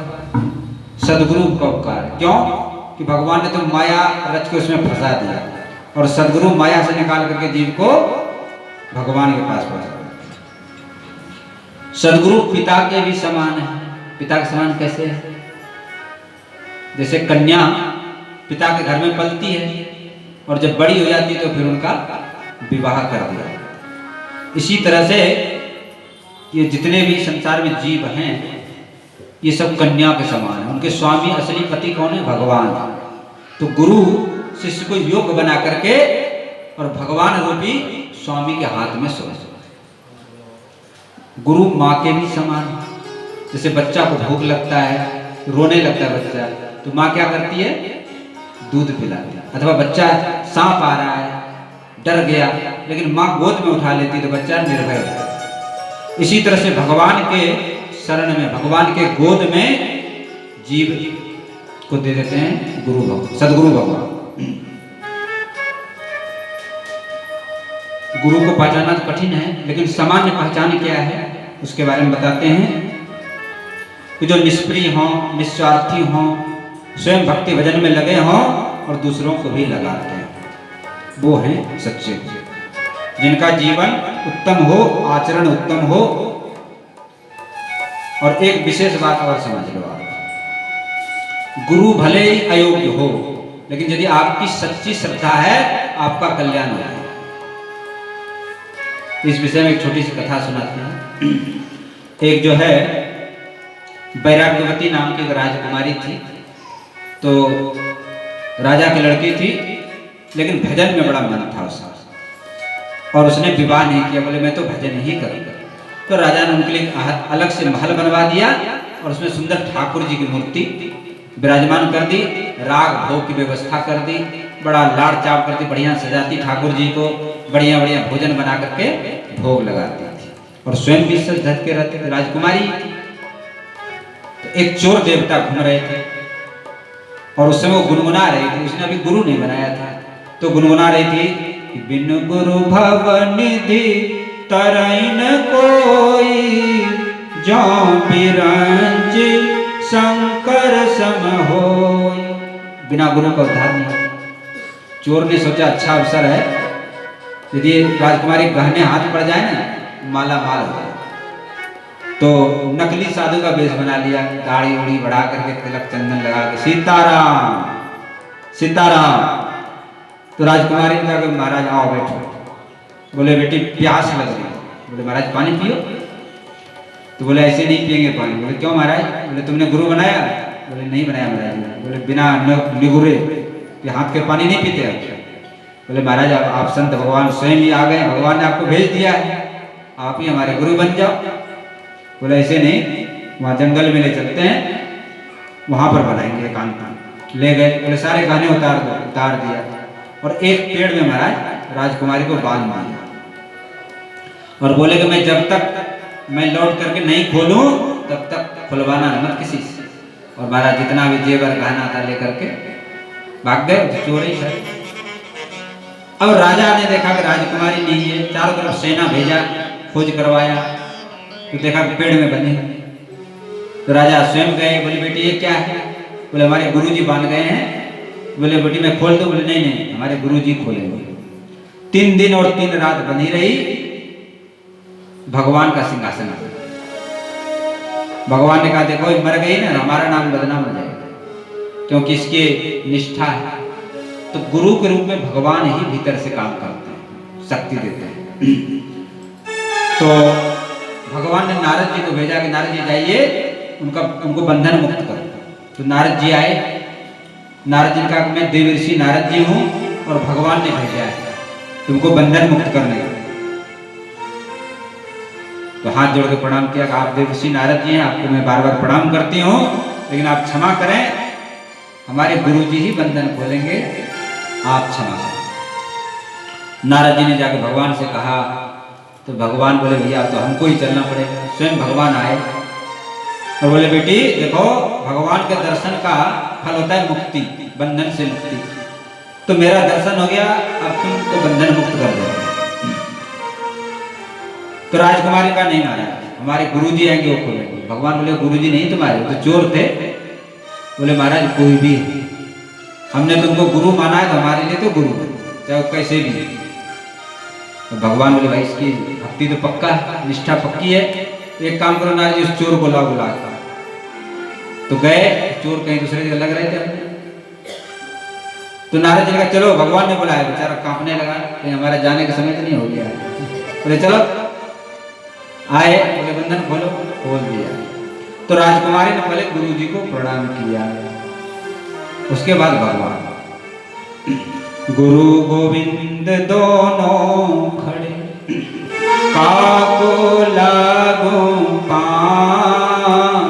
सदगुरु का उपकार। क्यों? कि भगवान ने तो माया रच के उसमें फंसा दिया और सदगुरु माया से निकाल करके जीव को भगवान के पास पहुंचा। सदगुरु पिता के भी समान है। पिता के समान कैसे है? जैसे कन्या पिता के घर में पलती है और जब बड़ी हो जाती है तो फिर उनका विवाह कर दिया। इसी तरह से ये जितने भी संसार में जीव हैं ये सब कन्या के समान है। उनके स्वामी असली पति कौन है? भगवान। तो गुरु शिष्य को योग्य बना करके और भगवान रूपी स्वामी के हाथ में सौंप। गुरु माँ के भी समान। जैसे बच्चा को भूख लगता है, रोने लगता है बच्चा, तो माँ क्या करती है? दूध पिलाती है। अथवा बच्चा सांप आ रहा है, डर गया, लेकिन माँ गोद में उठा लेती तो बच्चा निर्भय होता है। इसी तरह से भगवान के शरण में, भगवान के गोद में जीव को दे देते हैं गुरु भगवान, सदगुरु भगवान। गुरु को पहचानना तो कठिन है, लेकिन सामान्य पहचान क्या है उसके बारे में बताते हैं कि जो निष्प्रिय हों, निस्वार्थी हों, स्वयं भक्ति भजन में लगे हों और दूसरों को भी लगाते हैं, वो हैं सच्चे गुरु, जिनका जीवन उत्तम हो, आचरण उत्तम हो। और एक विशेष बात और समझ लो आप, गुरु भले ही अयोग्य हो, लेकिन यदि आपकी सच्ची श्रद्धा है आपका कल्याण हो जाएगा। इस विषय में एक छोटी सी कथा सुनाते हैं। एक जो है वैराग्यवती नाम की एक राजकुमारी थी, तो राजा की लड़की थी, लेकिन भजन में बड़ा मन था उसका, और उसने विवाह नहीं किया, बोले मैं तो भजन ही करूँगा। तो राजा ने उनके लिए अलग से महल बनवा दिया और उसमें सुंदर ठाकुर जी की मूर्ति विराजमान कर दी, राग भोग की व्यवस्था कर दी, बड़ा लाड़ चाव करती, बढ़िया सजाती ठाकुर जी को, बढ़िया बढ़िया भोजन बना करके भोग लगाती थी, और स्वयं भी सज धज के रहती थी राजकुमारी। तो एक चोर देवता घूम रहे थे और उस समय वो गुनगुना रही थी, उसने अभी गुरु नहीं बनाया था, तो गुनगुना रही थी, बिन गुरु भव निधि तरैन कोई, जो बिरंज शंकर सम होय। बिना गुरु का उद्धार नहीं। चोर ने सोचा अच्छा अवसर है, यदि राजकुमारी गहने हाथ पड़ जाए ना, माला माल हो जाए। तो नकली साधु का वेश बना लिया, दाढ़ी उड़ी बढ़ा करके, तिलक चंदन लगा के, सीताराम सीताराम। तो राजकुमारी ने कहा महाराज आओ बैठो। बोले बेटी प्यास लग रही। बोले महाराज पानी पियो। तो बोले ऐसे नहीं पियेंगे पानी। बोले क्यों महाराज? बोले तुमने गुरु बनाया? बोले नहीं बनाया महाराज। बोले बिना निगुरे के हाथ के पानी नहीं पीते आप? बोले महाराज आप संत भगवान स्वयं ही आ गए, भगवान ने आपको भेज दिया है, आप ही हमारे गुरु बन जाओ। बोले ऐसे नहीं, वहाँ जंगल में ले चलते हैं, वहाँ पर बनाएंगे एकांत। ले गए, बोले सारे गहने उतार दिया, और एक पेड़ में महाराज राजकुमारी को बांध दिया, और बोले कि मैं जब तक मैं लौट करके नहीं खोलूं तब तक खुलवाना मत किसी से। और महाराज जितना भी जेवर गहना था लेकर के भाग गए, चोर ही है। अब राजा ने देखा कि राजकुमारी नहीं है, चारों तरफ सेना भेजा, खोज करवाया, तो देखा कि पेड़ में बंधी। तो राजा स्वयं गए, बोले बेटी ये क्या है? बोले हमारे गुरुजी बांध गए हैं। बोले बेटी मैं खोल दूं? बोले नहीं नहीं, हमारे गुरुजी खोलेंगे। 3 दिन और 3 रात बंधी रही, भगवान का सिंहासन। भगवान ने कहा देखो मर गई ना, हमारा नाम बदनाम हो जाएगा, क्योंकि इसकी निष्ठा है। तो गुरु के रूप में भगवान ही भीतर से काम करते हैं, शक्ति देते हैं। तो भगवान ने नारद जी को भेजा कि नारद जी जाइए, उनको बंधन मुक्त करो। तो नारद जी आए। नारद जी ने कहा मैं देव ऋषि नारद जी हूँ, और भगवान ने भेजा है तुमको बंधन मुक्त करने का। तो हाथ जोड़ के प्रणाम किया कि आप देव ऋषि नारद जी हैं, आपको मैं बार बार प्रणाम करती हूँ, लेकिन आप क्षमा करें, हमारे गुरु जी ही बंधन खोलेंगे, आप क्षमा करें। नारद जी ने जाकर भगवान से कहा, तो भगवान बोले भैया तो हमको ही चलना पड़ेगा। स्वयं भगवान आए और बोले बेटी देखो भगवान के दर्शन का फल होता है मुक्ति, बंधन से मुक्ति। तो मेरा दर्शन हो गया, अब तुमको बंधन मुक्त कर दो। तो राजकुमारी का नहीं मारा, हमारे गुरुजी आएंगे वो खोलेंगे। भगवान बोले गुरुजी नहीं तुम्हारे, तो चोर थे। बोले महाराज कोई भी, हमने तुमको गुरु माना है तो हमारे लिए तो गुरु है, चाहे वो कैसे भी। तो भगवान बोले भाई इसकी भक्ति तो पक्का है, निष्ठा पक्की है, एक काम करो नारद जी उस चोर को लाओ बुला। तो गए, चोर कहीं दूसरे जगह लग रहे थे। तो नारद जी ने कहा चलो, भगवान ने बुलाया, बेचारा कांपने लगा, कहीं हमारा जाने का समय तो नहीं हो गया। बोले चलो, आए, बोले बंधन खोलो, खोल दिया। तो राजकुमारी ने पहले गुरु जी को प्रणाम किया, उसके बाद भगवान। गुरु गोविंद दोनों खड़े, काको लागो पान,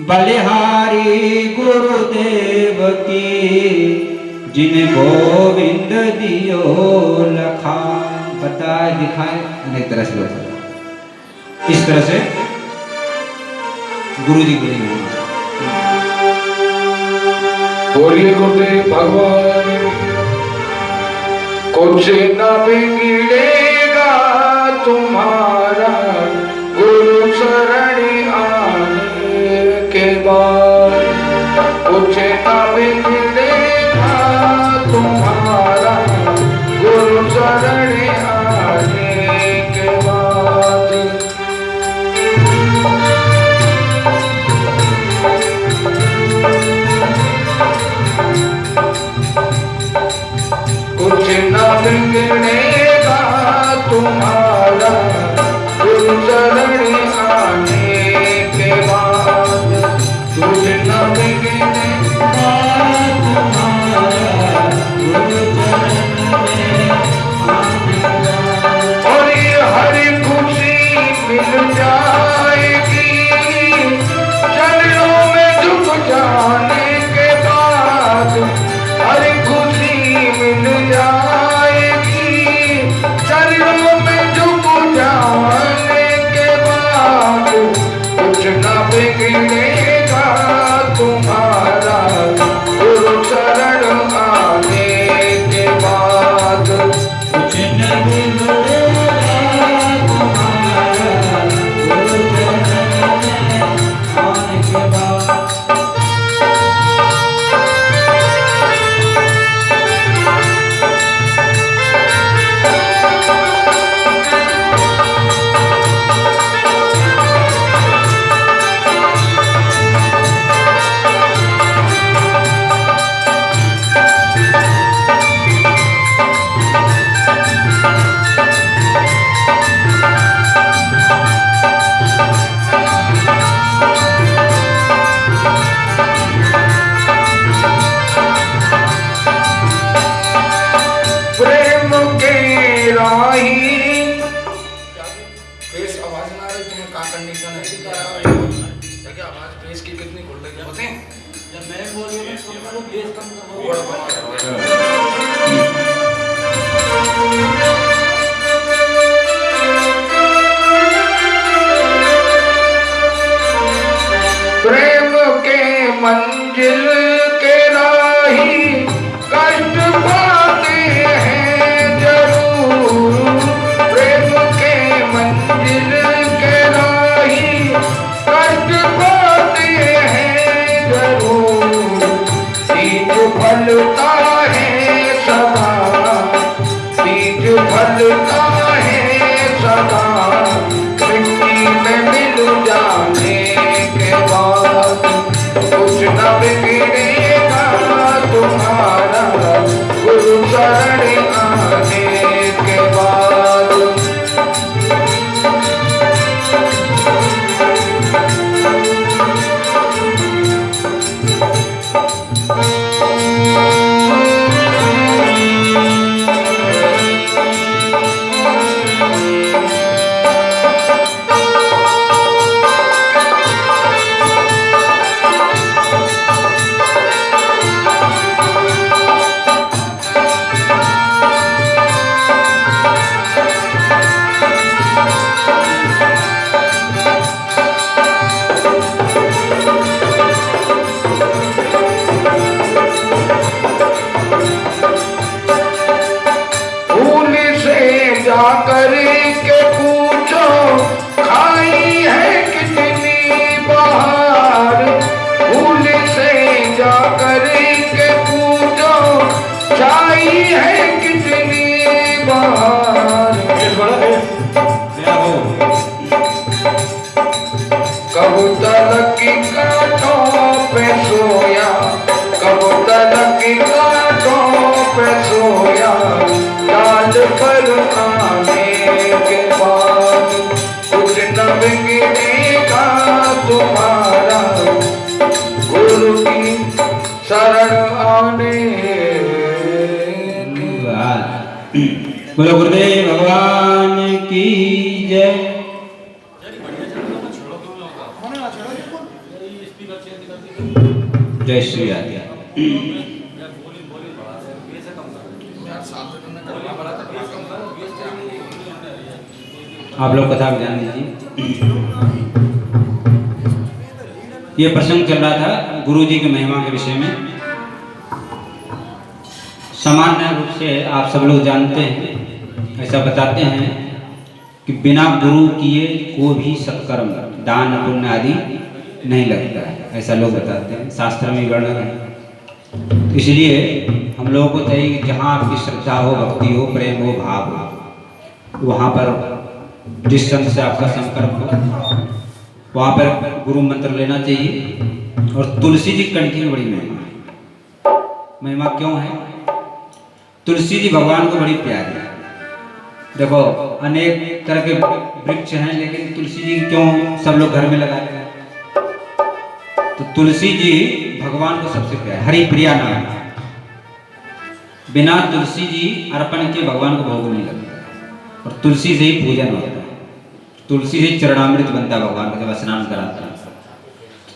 बलिहारी गुरुदेव की, जिन्हें गोविंद दियो लखान। बताए दिखाए अनेक तरह से होता है। इस तरह से गुरु जी बोलेंगे। बोलिए गुरुदेव भगवान, कुछ न बिगड़ेगा तुम्हारा गुरु शरण आने के बाद, कुछ न बिगड़ेगा कुछ न बिगड़ेगा तुम्हारा गुरु शरण आने के बाद। कुछ न बिगड़ेगा तुम्हारा गुरु शरण में आने के बाद। और ये हर खुशी मिल जाएगी चरणों में झुक जाने के बाद। हर खुशी मिल जाएगी चरणों में झुक जाने के बाद। कुछ न बिगड़ेगा तुम्हारा गुरु शरण आने के बाद। कुछ न बिगड़ेगा तुम्हारा गुरु शरण आने के बाद। प्रेम के मंजिल के राही कष्ट पाते हैं जरूर। प्रेम के मंजिल के राही कष्ट पाते हैं जरूर। बीज फलता है सदा, बीज फलता है सदा मिट्टी में मिल जाने के बाद। कुछ न बिगड़ेगा तुम्हारा गुरु शरण आने के बाद। जाकर के पूछो खाई है कितनी बहार। फूल से जाकर के पूछो छाई है कितनी बहार। कबूतर की कांटों पे सोया, कबूतर की कांटों पे सोया डाल पर आने के बाद। कुछ न बिगड़ेगा तुम्हारा गुरु की शरण आने के बाद। बोलो गुरुदेव भगवान की जय। जय श्री राधे। आप लोग कथा ध्यान दीजिए। ये प्रसंग चल रहा था गुरु जी की महिमा के विषय में। सामान्य रूप से आप सब लोग जानते हैं, ऐसा बताते हैं कि बिना गुरु किए कोई भी सत्कर्म दान पुण्य आदि नहीं लगता है, ऐसा लोग बताते हैं। शास्त्र में वर्णन है। तो इसलिए हम लोगों को चाहिए कि जहाँ आपकी श्रद्धा हो, भक्ति हो, प्रेम हो, भाव हो, वहाँ पर जिस संत से आपका संपर्क हो वहाँ पर गुरु मंत्र लेना चाहिए। और तुलसी जी कंठी में बड़ी महिमा है। महिमा क्यों है? तुलसी जी भगवान को बड़ी प्यारी है। देखो अनेक तरह के वृक्ष हैं, लेकिन तुलसी जी क्यों सब लोग घर में लगाते हैं? तो तुलसी जी भगवान को सबसे प्यारी, हरि प्रिया नाम है। बिना तुलसी जी अर्पण के भगवान को भोग नहीं लगता, और तुलसी से ही पूजन होता है। तुलसी से चरणामृत बनता है भगवान का जब स्नान कराता है।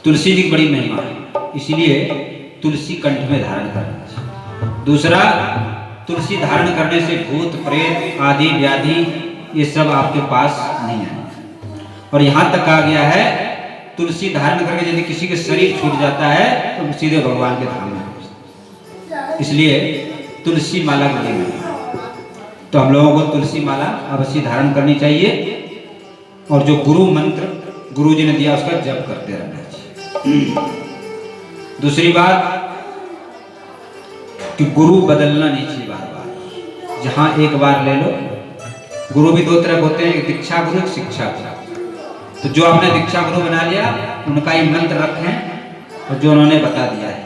तुलसी जी की बड़ी महिमा है, इसलिए तुलसी कंठ में धारण करना चाहिए। दूसरा, तुलसी धारण करने से भूत प्रेत आदि व्याधि ये सब आपके पास नहीं आए। और यहाँ तक कहा गया है तुलसी धारण करके यदि किसी के शरीर छूट जाता है तो सीधे भगवान के धाम में पहुंचता है। इसलिए तुलसी माला की महिमा। तो हम लोगों को तुलसी माला अवश्य धारण करनी चाहिए, और जो गुरु मंत्र गुरु जी ने दिया उसका जप करते रहना चाहिए। दूसरी बात कि गुरु बदलना नहीं चाहिए बार बार। जहां एक बार ले लो, गुरु भी दो तरह होते हैं, एक दीक्षा गुरु, एक शिक्षा गुरु। तो जो आपने दीक्षा गुरु बना लिया उनका ही मंत्र रखें, और जो उन्होंने बता दिया है।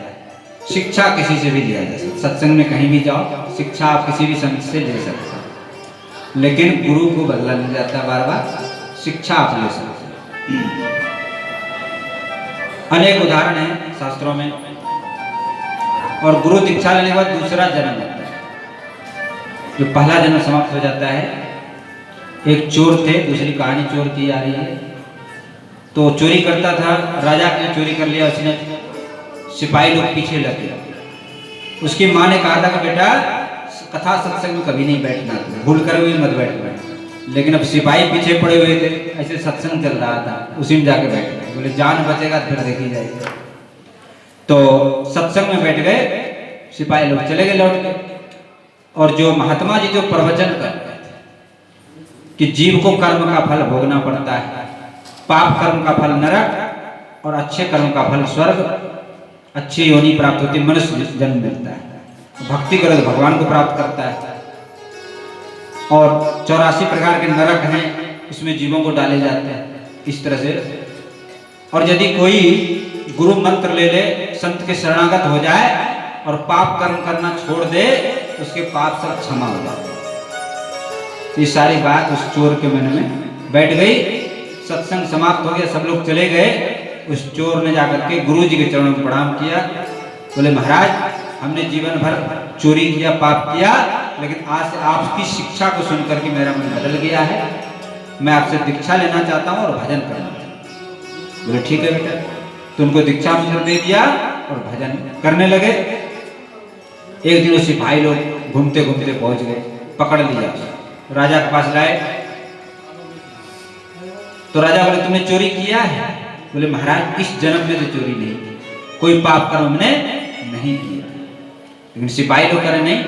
शिक्षा किसी से भी लिया जा सकता, सत्संग में कहीं भी जाओ शिक्षा आप किसी भी संत से ले सकते हो, लेकिन गुरु को बदला नहीं जाता बार बार, शिक्षा आप ले सकते हैं। अनेक उदाहरण हैं शास्त्रों में। और गुरु दीक्षा लेने के बाद दूसरा जन्म होता है, जो पहला जन्म समाप्त हो जाता है। एक चोर थे, दूसरी कहानी चोर की जा रही है। तो चोरी करता था, राजा ने चोरी कर लिया, उसने सिपाही लोग पीछे लग गए। उसकी माँ ने कहा था कि बेटा कथा सत्संग में कभी नहीं बैठना, भूल कर भी मत बैठना। लेकिन अब सिपाही पीछे पड़े हुए थे, ऐसे सत्संग चल रहा था, उसी में जाके बैठ गए। बोले जान बचेगा फिर देखी जाएगी। तो सत्संग में बैठ गए, सिपाही लोग चले गए लौट के। और जो महात्मा जी जो प्रवचन कर रहे थे कि जीव को कर्म का फल भोगना पड़ता है, पाप कर्म का फल नरक और अच्छे कर्म का फल स्वर्ग, अच्छी योनि प्राप्त होती, मनुष्य जन्म मिलता है, भक्ति करो तो भगवान को प्राप्त करता है। और 84 प्रकार के नरक हैं, उसमें जीवों को डाले जाते हैं इस तरह से। और यदि कोई गुरु मंत्र ले ले, संत के शरणागत हो जाए और पाप कर्म करना छोड़ दे, उसके पाप सब क्षमा हो जाते। ये सारी बात उस चोर के मन में बैठ गई। सत्संग समाप्त हो गया, सब लोग चले गए। उस चोर ने जाकर के गुरु जी के चरणों में प्रणाम किया। बोले महाराज, हमने जीवन भर चोरी किया, पाप किया, लेकिन आज से आपकी शिक्षा को सुनकर के मेरा मन बदल गया है। मैं आपसे दीक्षा लेना चाहता हूँ और भजन करना चाहता हूँ। बोले ठीक है बेटा। तो उनको दीक्षा मंत्र दे दिया और भजन करने लगे। एक दिन सिपाही लोग घूमते घूमते पहुंच गए, पकड़ लिया, राजा के पास लाए। तो राजा बोले तुमने चोरी किया है? बोले महाराज इस जन्म में तो चोरी नहीं की, कोई पाप कर्म हमने नहीं किया। लेकिन सिपाही लोग कह रहे नहीं,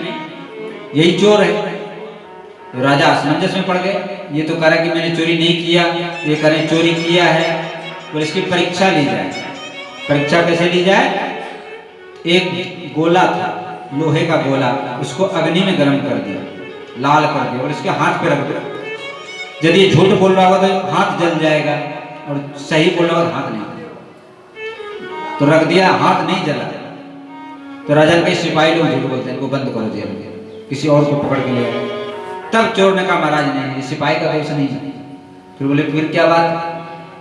यही चोर है। तो राजा असमंजस में पड़ गए। ये तो कह रहा कि मैंने चोरी नहीं किया, ये कह रहे चोरी किया है। बोले इसकी परीक्षा ली जाए। परीक्षा कैसे ली जाए? एक गोला था, लोहे का गोला, उसको अग्नि में गर्म कर दिया, लाल कर दिया, और इसके हाथ पे रख दिया। यदि झूठ बोल रहा होगा तो हाथ जल जाएगा, और सही बोल रहा होगा हाथ नहीं जलेगा। तो रख दिया, हाथ नहीं जला। तो राजा के सिपाही लोग झूठ बोलते हैं, इनको बंद करो जेल में, किसी और को पकड़ के ले आए। तब चोर ने कहा महाराज नहीं, सिपाही का दोष नहीं। फिर बोले फिर क्या बात?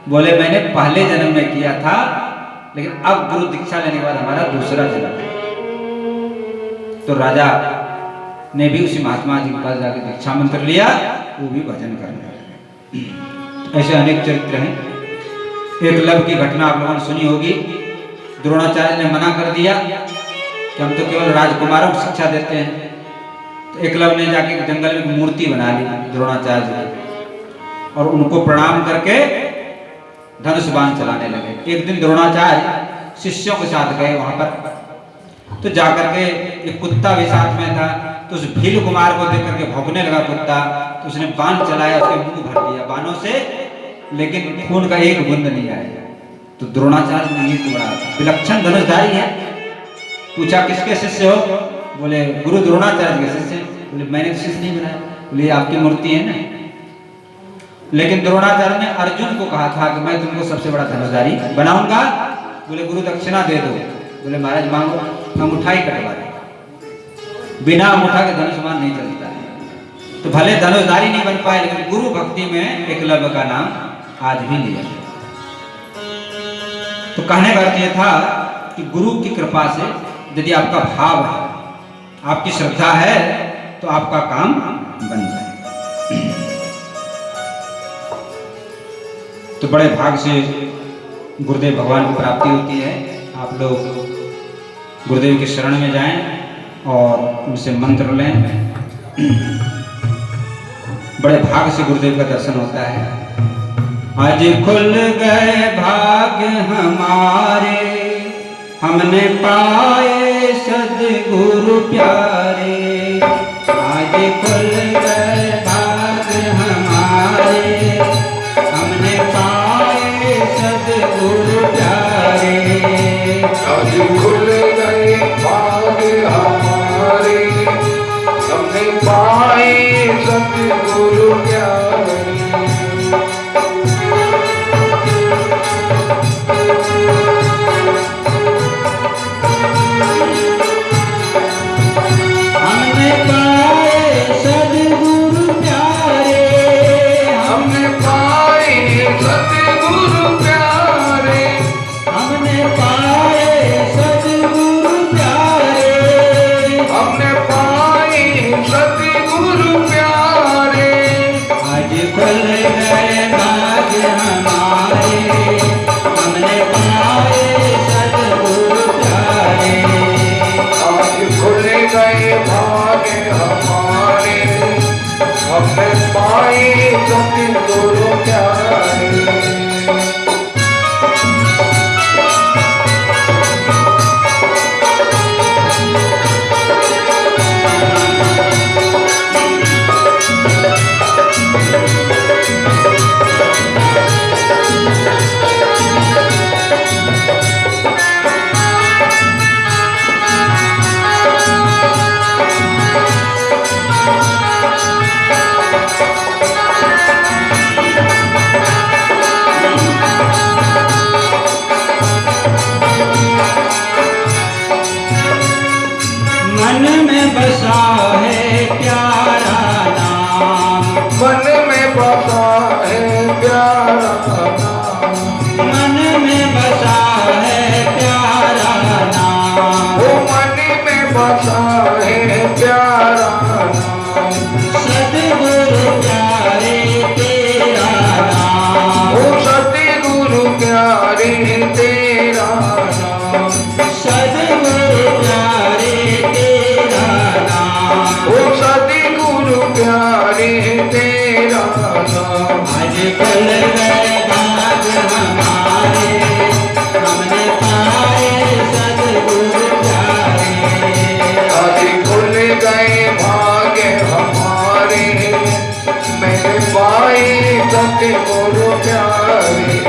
बोले मैंने पहले जन्म में किया था, लेकिन अब गुरु दीक्षा लेने के बाद हमारा दूसरा जन्म है। तो राजा ने भी उसी महात्मा जी के पास जाकर दीक्षा मंत्र लिया, वो भी भजन करने लगे। ऐसे अनेक चरित्र हैं। एकलव्य की घटना आप लोगों ने सुनी होगी। द्रोणाचार्य ने मना कर दिया कि हम तो केवल राजकुमारों को शिक्षा देते हैं। तो एकलव्य ने जाके जंगल में मूर्ति बना ली द्रोणाचार्य की, और उनको प्रणाम करके धनुष बाण चलाने लगे। एक दिन द्रोणाचार्य शिष्यों के साथ गए वहां पर। तो जाकर के एक कुत्ता भी साथ में था। तो उस भील कुमार को देख करके भौंकने लगा कुत्ता। तो उसने बाण चलाया, उसके मुंह भर दिया बाणों से, लेकिन खून का एक बूंद नहीं आया। तो द्रोणाचार्य ने ये तो बड़ा विलक्षण धनुषधारी है। पूछा किसके शिष्य हो? बोले गुरु द्रोणाचार्य के शिष्य। बोले मैंने शिष्य नहीं बनाया। बोले आपकी मूर्ति है ना। लेकिन द्रोणाचार्य ने अर्जुन को कहा था कि मैं तुमको सबसे बड़ा धनुषधारी बनाऊंगा। बोले गुरु दक्षिणा दे दो। बोले महाराज मांगो, हम उठाई कटवा दें। बिना अंगूठा के धनुष्मान नहीं चलता है। तो भले धनुषधारी नहीं बन पाए, लेकिन गुरु भक्ति में एकलव्य का नाम आज भी लिया। तो कहने का अर्थ यह था कि गुरु की कृपा से यदि आपका भाव है, आपकी श्रद्धा है, तो आपका काम बन जाए। तो बड़े भाग से गुरुदेव भगवान की प्राप्ति होती है। आप लोग गुरुदेव के शरण में जाएं और उनसे मंत्र लें। बड़े भाग से गुरुदेव का दर्शन होता है। आज खुल गए भाग्य हमारे, हमने पाए सद्गुरु प्यारे। आज खुल गए भाग्य हमारे, हमने पाए सद्गुरु प्यारे। आज खुल गए भाग्य हमारे, हमने पाए सद्गुरु प्यारे। हमने पाए सद्गुरु प्यारे, हमने पाए सद्गुरु प्यारे। हमने पाए सद्गुरु प्यारे। हमने पाए सद्गुरु प्यारे। आज खुल गए भाग्य हमारे, हमने पाए सद्गुरु प्यारे। आज खुल गए भाग्य हमारे, हमने पाए सद्गुरु प्यारे। मन में बसा है प्यारा नाम, मन में बसा है प्यारा नाम। मन में बसा है प्यारा नाम। ओ मन में बसा है प्यारा नाम। सद्गुरु प्यारे तेरा नाम। ओ सद्गुरु प्यारे तेरा नाम। सद्गुरु प्यारे तेरा नाम। ओ सद्गुरु प्यारे तेरा नाम। आज खुल गए भाग्य हमारे, हमने पाए सद्गुरु प्यारे। आज खुल गए भाग्य हमारे, मैंने पाए सद्गुरु प्यारे।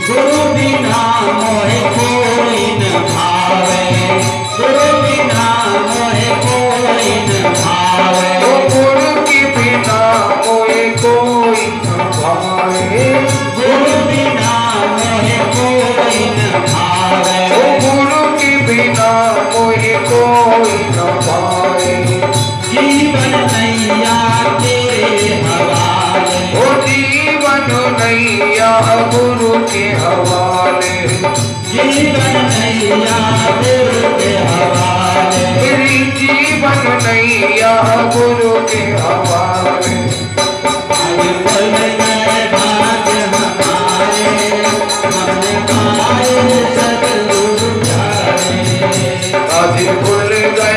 गुरु बिना मोहे कोई न भावे, गुरु बिना मोहे कोई न भावे। ओ गुरु के बिना मोहे कोई न भावे। गुरु बिना मोहे कोई न भावे। ओ गुरु के बिना मोहे कोई न भावे। जीवन नैया तेरे हवाले। ओ जीवन नैया गुरु के हवाले। जीवन नैया गुरु के हवाले। मेरी जीवन नैया गुरु के हवाले। आज खुल गए भाग्य हमारे, हमने पाए सद्गुरु प्यारे। आज खुल गए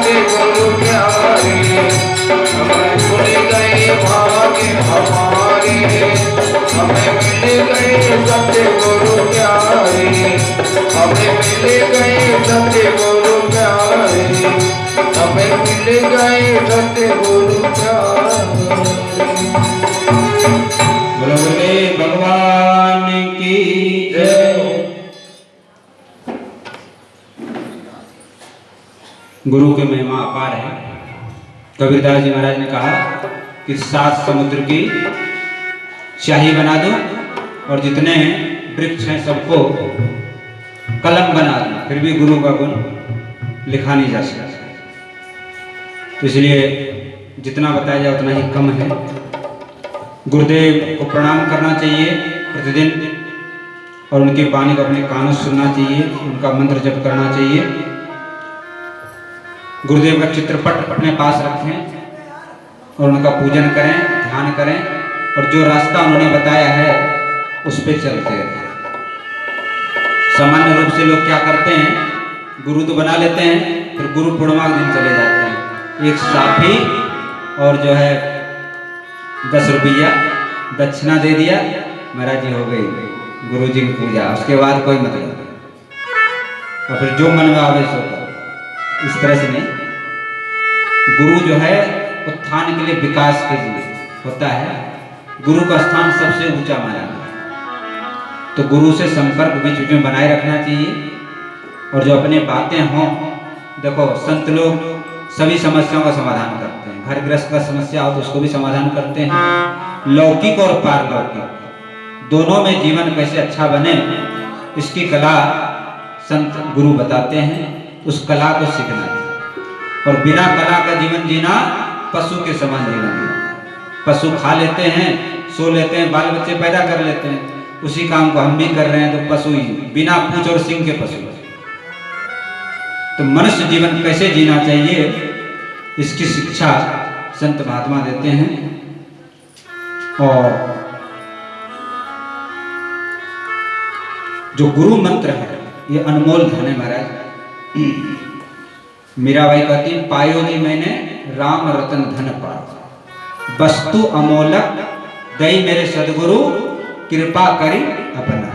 सतगुरु प्यारे, हमें भूल गए भाग्य हमारे, हमें मिल गए सतगुरु प्यारे, हमें मिल गए सतगुरु प्यारे, हमें मिल गए सतगुरु प्यारे। बोलो बोले भगवान की जय। गुरु की महिमा अपार है। कबीरदास जी महाराज ने कहा कि 7 समुद्र की स्याही बना दो और जितने वृक्ष हैं सबको कलम बना दो, फिर भी गुरु का गुण लिखा नहीं जा सकता। तो इसलिए जितना बताया जाए उतना ही कम है। गुरुदेव को प्रणाम करना चाहिए प्रतिदिन और उनकी वाणी को अपने कानों से सुनना चाहिए, उनका मंत्र जप करना चाहिए। गुरुदेव का चित्रपट अपने पास रखें और उनका पूजन करें, ध्यान करें और जो रास्ता उन्होंने बताया है उस पर चलते रहें। सामान्य रूप से लोग क्या करते हैं, गुरु तो बना लेते हैं, फिर गुरु पूर्णिमा के दिन चले जाते हैं। एक साफी और जो है 10 रुपया दक्षिणा दे दिया, महाराज जी हो गई गुरु जी की पूजा, उसके बाद कोई मतलब नहीं। और फिर जो मन में आवे सो करो, इस तरह से नहीं। गुरु जो है उत्थान के लिए, विकास के लिए होता है। गुरु का स्थान सबसे ऊंचा माना गया, तो गुरु से संपर्क बीच बीच में बनाए रखना चाहिए। और जो अपने बातें हों, देखो संत लोग सभी समस्याओं का समाधान करते हैं। घर गृहस्थ का समस्या हो तो उसको भी समाधान करते हैं। लौकिक और पारलौकिक दोनों में जीवन कैसे अच्छा बने, इसकी कला संत गुरु बताते हैं। उस कला को सीखना चाहिए। और बिना कला का जीवन जीना पशु के समान जीवन जीना। पशु खा लेते हैं, सो लेते हैं, बाल बच्चे पैदा कर लेते हैं, उसी काम को हम भी कर रहे हैं, तो पशु ही, बिना पूंछ और सिंह के पशु। तो मनुष्य जीवन कैसे जीना चाहिए, इसकी शिक्षा संत महात्मा देते हैं। और जो गुरु मंत्र है ये अनमोल धन है महाराज। मीराबाई कहती है, पायो जी मैंने राम रतन धन पाया, वस्तु अमोलक दई मेरे सदगुरु, कृपा करी अपना।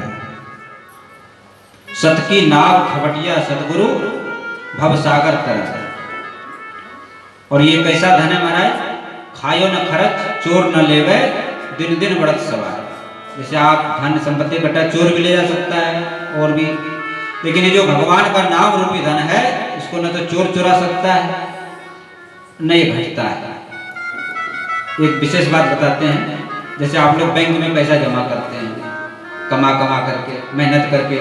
सत की नाव खपटिया सदगुरु, भव सागर तरस। और ये कैसा धन है महाराज, खायो न खर्च, चोर न लेवे, दिन दिन बढ़त सवार। जैसे आप धन संपत्ति इकट्ठा चोर भी ले जा सकता है और भी, लेकिन ये जो भगवान का नाम रूपी धन है, इसको न तो चोर चुरा सकता है न ये घटता है। एक विशेष बात बताते हैं, जैसे आप लोग बैंक में पैसा जमा करते हैं, कमा करके, मेहनत करके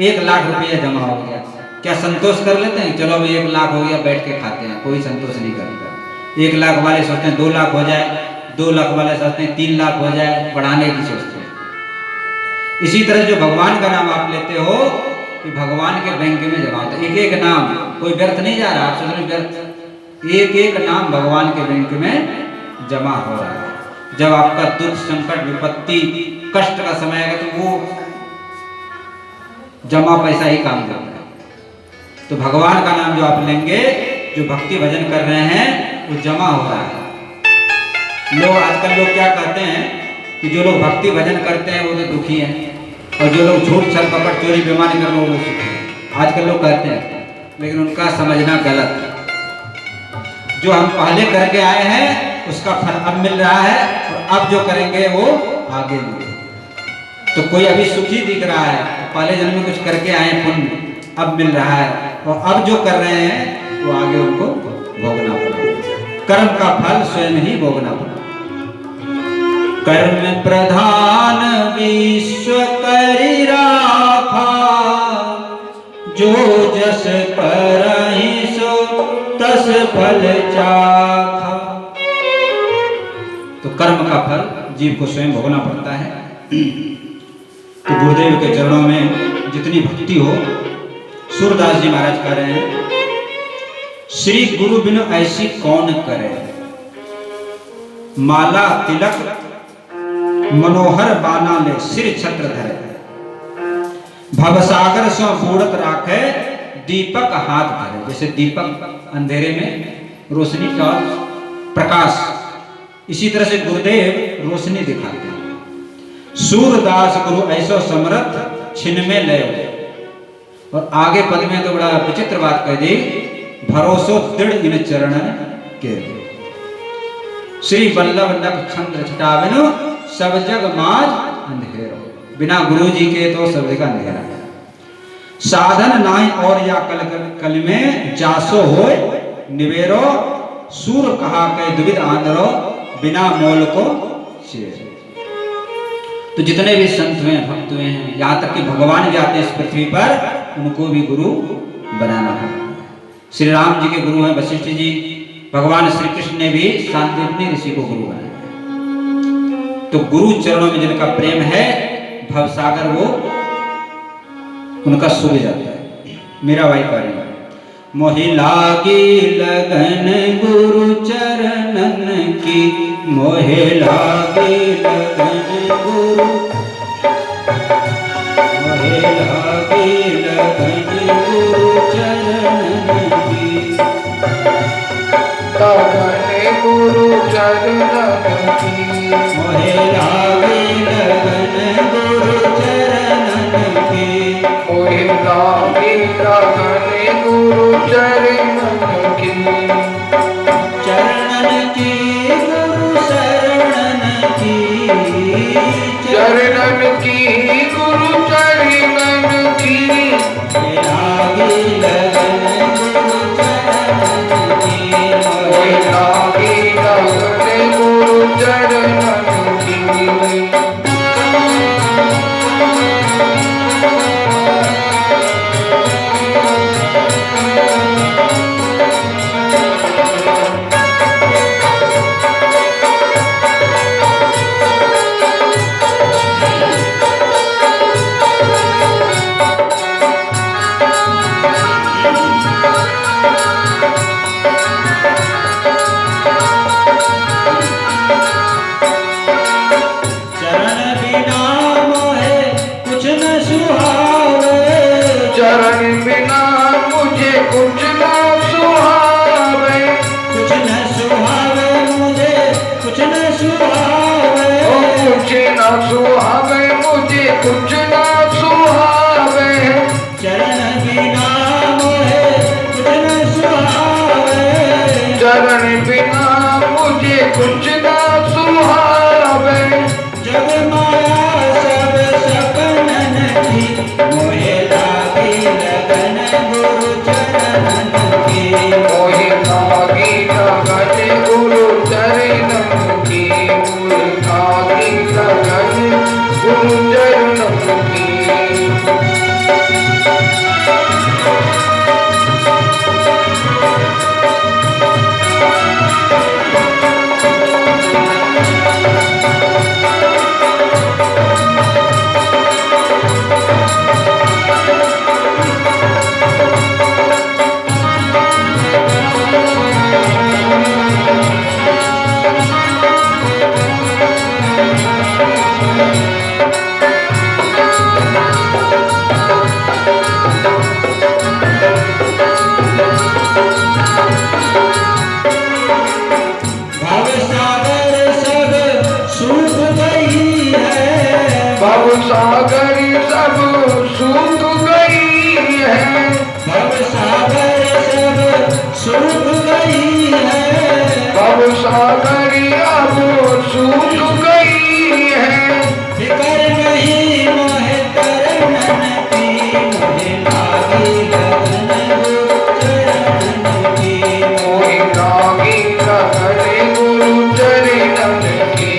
1 लाख रुपया जमा हो गया, क्या संतोष कर लेते हैं? चलो अभी 1 लाख हो गया, बैठ के खाते हैं, कोई संतोष नहीं करता। 1 लाख वाले सोचते हैं 2 लाख हो जाए, 2 लाख वाले सोचते हैं 3 लाख हो जाए, बढ़ाने की सोचते हैं। इसी तरह जो भगवान का नाम आप लेते हो कि भगवान के बैंक में जमा होता है। एक नाम, कोई व्यर्थ नहीं जा रहा, आप सोच रहे व्यर्थ, एक नाम भगवान के बैंक में जमा हो रहा है। जब आपका दुख, संकट, विपत्ति, कष्ट का समय आएगा तो वो जमा पैसा ही काम करता है। तो भगवान का नाम जो आप लेंगे, जो भक्ति भजन कर रहे हैं, वो जमा हो रहा है। आजकल लोग क्या कहते हैं कि जो लोग भक्ति भजन करते हैं वो तो दुखी हैं, और जो लोग झूठ, छल, कपट, चोरी, बेईमानी कर रहे हैं वो सुखी हैं। आजकल लोग कहते हैं, लेकिन उनका समझना गलत है। जो हम पहले करके आए हैं उसका फल अब मिल रहा है, और अब जो करेंगे वो आगे मिलेगा। तो कोई अभी सुखी दिख रहा है, पहले जन्म में कुछ करके आए पुण्य, अब मिल रहा है, और अब जो कर रहे हैं वो आगे उनको भोगना पड़ेगा। कर्म का फल स्वयं ही भोगना पड़ेगा। कर्म प्रधान विश्व करि राखा, जो जस करहि सो तस फल चाखा। तो कर्म का फल जीव को स्वयं भोगना पड़ता है। तो गुरुदेव के चरणों में जितनी भक्ति हो, सूरदास जी महाराज कह रहे हैं, श्री गुरु बिनु ऐसी कौन करे, माला तिलक मनोहर बाना ले सिर छत्र धरे, भवसागर सो बूढ़त राखे दीपक हाथ धरे। जैसे दीपक अंधेरे में रोशनी का प्रकाश, इसी तरह से गुरुदेव रोशनी दिखाते हैं। सूरदास गुरु ऐसो समर्थ छिन में लय। और आगे पद में तो बड़ा विचित्र बात कह दी, भरोसो दृढ़ इन चरणन के। श्री वल्लभ नक्षत्र छटाविनो सब जग माज अंधेरो। बिना गुरु जी के तो सब जगह अंधेरा है। साधन नाई और या कल में जासो होय निवेरो। सूर कहा के दुविध आंधरो बिना मोल को चेर। तो जितने भी संत हुए भक्त हुए हैं, यहाँ तक कि भगवान भी आते हैं इस पृथ्वी पर, उनको भी गुरु बनाना है। श्री राम जी के गुरु हैं वशिष्ठ जी, भगवान श्री कृष्ण ने भी सांदीपनी ऋषि को गुरु बनाया। तो गुरु चरणों में जिनका प्रेम है, भवसागर वो उनका सूझ जाता है। मेरा भाई कार्य मोहि लागी लगन गुरु चरणन की, मोहि लागी लगन गुरु, मोहि लागी लगन गुरु चरणन की। लगन गुरु चरणन की, मोहि लागी लगन गुरु चरणन की। मोहि लागी लगन गुरु चरणन की। चरणन की गुरु शरणन की, चरणन की गुरु चरणन की। लागी लगन गुरु चरणन की। मोहि लागी लगन गुरु चरणन की। चरण बिना मुझे कुछ न सुहावे। कुछ न सुहावे मुझे, कुछ न सुहावे। कुछ न सुहावे मुझे, कुछ न सुहावे। चरण बिना मुझे कुछ न सुहावे। चरण बिना मुझे कुछ न सुहावे। जग माया सब सपनन की, मोहे लागी लगन गुरु चरणन की। मोहि लागी लगन गुरु चरणन की। मोहि लागी लगन गुरु चरणन की। भवसागर सब सूख गई है। भवसागर सब सूख गई है। भवसागर अब सूख गई है। फिकर नहीं मोहे चरणन की, मोहे लागी लगन गुरु चरणन की। मोहि लागी लगन गुरु चरणन की।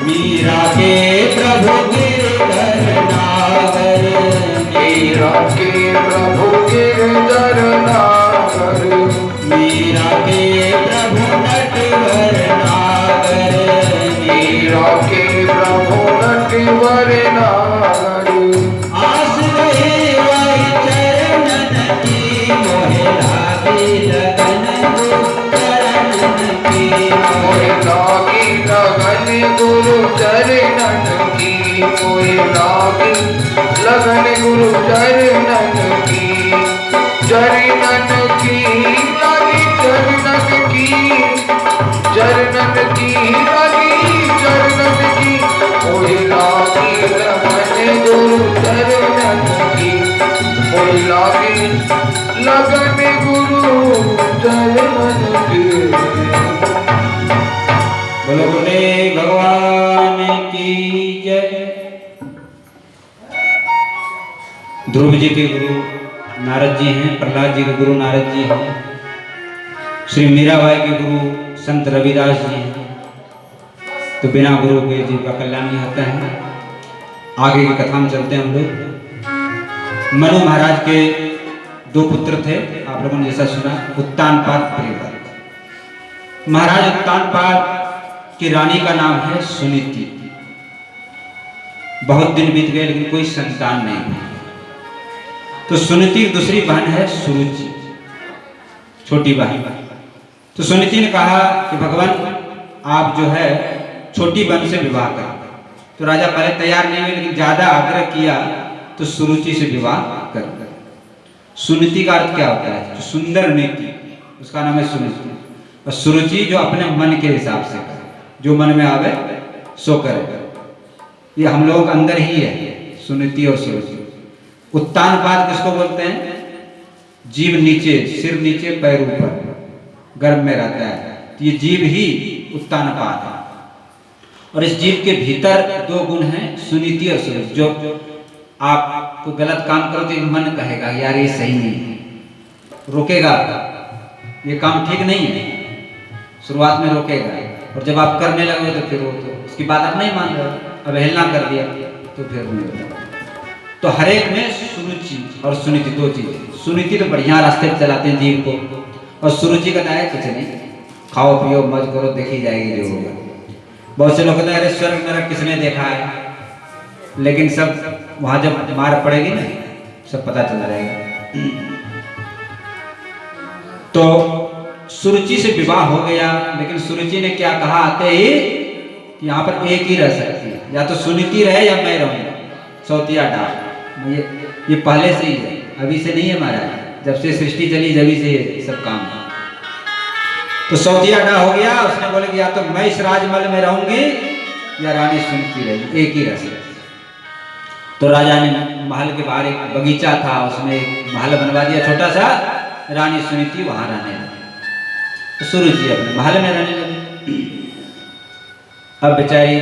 मीरा के प्रभु गिरधर नागर। मीरा के प्रभु गिरधर नागर। मीरा की मोहे लागी लगन गुरु चरणन की मोहे लागी लगन गुरु चरणन की मोहे लागी लगन गुरु चरणन की चरणन की लागी चरणन की चरणन की लागी चरणन की मोहे लागी लगन गुरु चरणन की मोहे लागी लगन गुरु चरणन की। बोलो बोले भगवान की जय। ध्रुव जी के गुरु नारद जी हैं, प्रहलाद जी के गुरु नारद जी हैं, श्री मीराबाई के गुरु संत रविदास जी हैं। तो बिना गुरु के जीव का कल्याण नहीं होता है। आगे की कथा में चलते हैं हम लोग। मनु महाराज के दो पुत्र थे, आप लोगों ने जैसा सुना, उत्तानपाद प्रियव्रत। महाराज उत्तानपाद की रानी का नाम है सुनीति। बहुत दिन बीत गए लेकिन कोई संतान नहीं हुई। तो सुनीति की दूसरी बहन है सुरुचि, छोटी बहन। तो सुनीति ने कहा कि भगवान आप जो है छोटी बहन से विवाह कर। तो राजा पहले तैयार नहीं हुए लेकिन ज्यादा आग्रह किया तो सुरुचि से विवाह कर। सुनीति का अर्थ क्या होता है? सुंदर नीति, उसका नाम है सुनीति। और सुरुचि जो अपने मन के हिसाब से करे, जो मन में आवे सो करे। ये हम लोगों के अंदर ही है सुनीति और सुरुचि। उत्तानपाद किसको बोलते हैं? जीव नीचे, सिर नीचे पैर ऊपर, गर्भ में रहता है। तो ये जीव ही उत्तानपाद है। और इस जीव के भीतर दो गुण हैं, सुनीति और सुरुचि। जो आप कोई गलत काम करो तो मन कहेगा यार ये सही नहीं है, रोकेगा, ये काम ठीक नहीं है, शुरुआत में रोकेगा। और जब आप करने लगे तो फिर वो तो उसकी बात आप नहीं मान रहे, अवहेलना कर दिया तो फिर नहीं होता। तो हर एक में सुरुचि और सुनीति दो चीज। सुनीति तो बढ़िया रास्ते पे चलाते हैं जीव को, और सुरुचि कहता है कुछ नहीं, खाओ पियो मौज करो, देखी जाएगी जो होगा। बहुत से लोग कहते हैं अरे स्वर्ग नरक किसने देखा है, लेकिन सब वहां जब मार पड़ेगी ना सब पता चल जाएगा। तो सुरुचि से विवाह हो गया, लेकिन सुरुचि ने क्या कहा आते ही कि यहाँ पर एक ही रह सकती है, या तो सुनीति रहे या मैं रहूंगा, सौतिया डाल। ये पहले से ही है, अभी से नहीं है महाराज, जब से सृष्टि चली जभी से ये सब काम है। तो सौतिया डा हो गया, उसने बोले कि या तो मैं इस राजमहल में रहूंगी या रानी सुनीति रहेगी, एक ही रह सकती। तो राजा ने महल के बाहर एक बगीचा था, उसमें एक महल बनवा दिया छोटा सा, रानी सुनीति वहां रहने लगी। तो सुरुचि अपने महल में रहने लगी। अब बेचारी,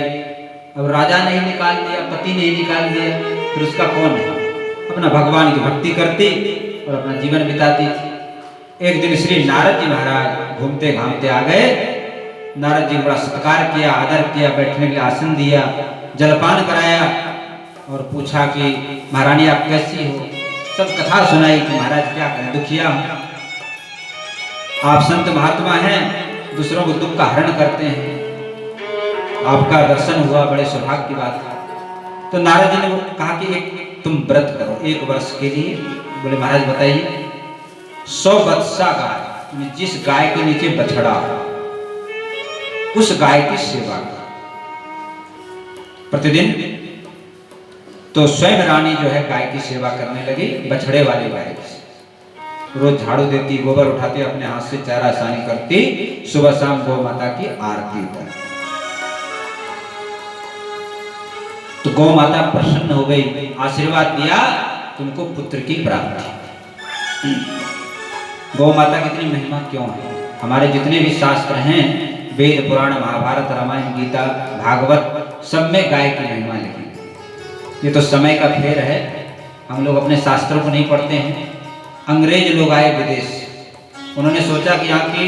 अब राजा ने ही निकाल दिया, पति ने ही निकाल दिया, फिर उसका कौन है? अपना भगवान की भक्ति करती और अपना जीवन बिताती। एक दिन श्री नारद जी महाराज घूमते घामते आ गए। नारद जी बड़ा सत्कार किया, आदर किया, बैठने के लिए आसन दिया, जलपान कराया और पूछा कि महारानी आप कैसी हो? सब कथा सुनाई कि महाराज क्या करें, दुखिया हूं, आप संत महात्मा हैं, दूसरों को दुख का हरण करते हैं, आपका दर्शन हुआ, बड़े सौभाग्य की बात है। तो नारद जी ने कहा कि एक तुम व्रत करो 1 वर्ष के लिए। बोले महाराज बताइए। 100 वत्सा गाय, जिस गाय के नीचे बछड़ा उस गाय की सेवा करो प्रतिदिन। तो स्वयं रानी जो है गाय की सेवा करने लगी, बछड़े वाली गाय की। रोज झाड़ू देती, गोबर उठाती, अपने हाथ से चारा आसानी करती, सुबह शाम गौ माता की आरती करती। तो गौ माता प्रसन्न हो गई, आशीर्वाद दिया, तुमको पुत्र की प्राप्ति। गौ माता की इतनी महिमा क्यों है? हमारे जितने भी शास्त्र हैं, वेद पुराण महाभारत रामायण गीता भागवत, सब में गाय की महिमा लिखी। ये तो समय का फेर है, हम लोग अपने शास्त्रों को नहीं पढ़ते हैं। अंग्रेज लोग आए विदेश, उन्होंने सोचा कि यहाँ की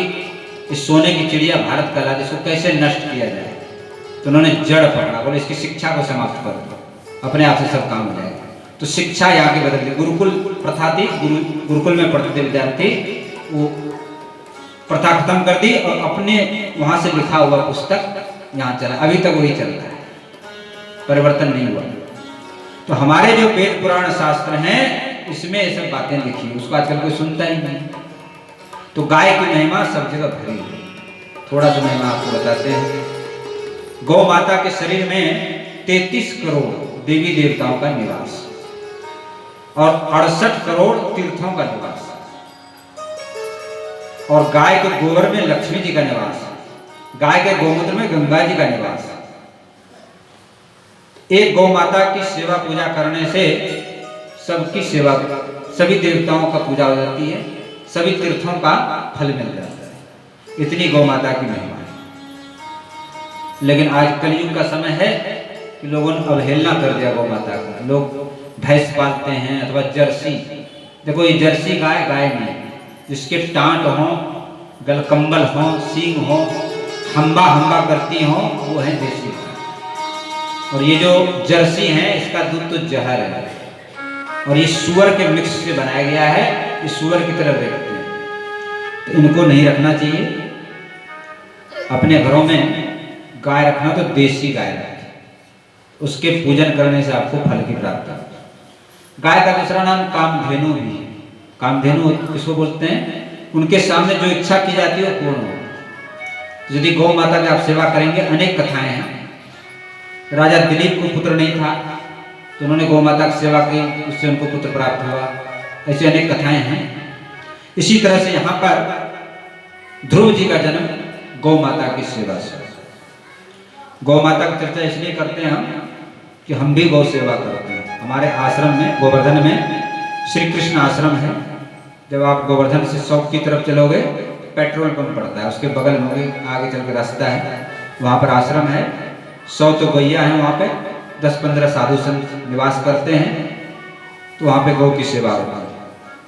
इस सोने की चिड़िया भारत कहलाती, इसको कैसे नष्ट किया जाए। तो उन्होंने जड़ पकड़ा, बोले इसकी शिक्षा को समाप्त कर दो, अपने आप से सब काम हो जाएगा। तो शिक्षा यहाँ की बदल दी, गुरुकुल प्रथा थी, गुरुकुल में पढ़ते थे विद्यार्थी, वो प्रथा खत्म कर दी और अपने वहां से लिखा हुआ पुस्तक यहाँ चला, अभी तक वही चलता है, परिवर्तन नहीं हुआ। तो हमारे जो वेद पुराण शास्त्र हैं इसमें ये सब बातें लिखी, उसको आजकल कोई सुनता ही नहीं। तो गाय की महिमा सब जगह भरी है। थोड़ा सा महिमा आपको बताते हैं। गौ माता के शरीर में 33 करोड़ देवी देवताओं का निवास और 68 करोड़ तीर्थों का निवास, और गाय के गोबर में लक्ष्मी जी का निवास, गाय के गोमूत्र में गंगा जी का निवास। एक गौ माता की सेवा पूजा करने से सबकी सेवा, सभी देवताओं का पूजा हो जाती है, सभी तीर्थों का फल मिल जाता है। इतनी गौ माता की महिमा है। लेकिन आज कलयुग का समय है कि लोगों ने अवहेलना कर दिया गौ माता का। लोग भैंस पालते हैं अथवा जर्सी। देखो ये जर्सी गाय गाय नहीं, जिसके टांट हो, गलकंबल हो, सींग हो, हम्बा हम्बा करती हो, वो है देसी गाय। और ये जो जर्सी है इसका दूध तो जहर है, और ये सुअर के मिक्स से बनाया गया है, ये सुअर की तरह देखते हैं। तो इनको नहीं रखना चाहिए। अपने घरों में गाय रखना तो देसी गाय रखें, उसके पूजन करने से आपको फल की प्राप्ति होगी। गाय का दूसरा नाम कामधेनु भी है। कामधेनु किसको बोलते हैं? उनके सामने जो इच्छा की जाती है वो पूर्ण हो। यदि गौ माता की आप सेवा करेंगे, अनेक कथाएं हैं। राजा दिलीप को पुत्र नहीं था तो उन्होंने गौ माता की सेवा की, उससे उनको पुत्र प्राप्त हुआ। ऐसी अनेक कथाएं हैं। इसी तरह से यहाँ पर ध्रुव जी का जन्म गौ माता की सेवा से। गौ माता की चर्चा इसलिए करते हैं हम कि हम भी गौ सेवा करते हैं। हमारे आश्रम में, गोवर्धन में श्री कृष्ण आश्रम है। जब आप गोवर्धन से सौक की तरफ चलोगे, पेट्रोल पंप पड़ता है, उसके बगल में आगे चल के रास्ता है, वहाँ पर आश्रम है। 100 तो गैया है वहाँ पे, 10-15 साधु संत निवास करते हैं। तो वहाँ पे गौ की सेवा होती है।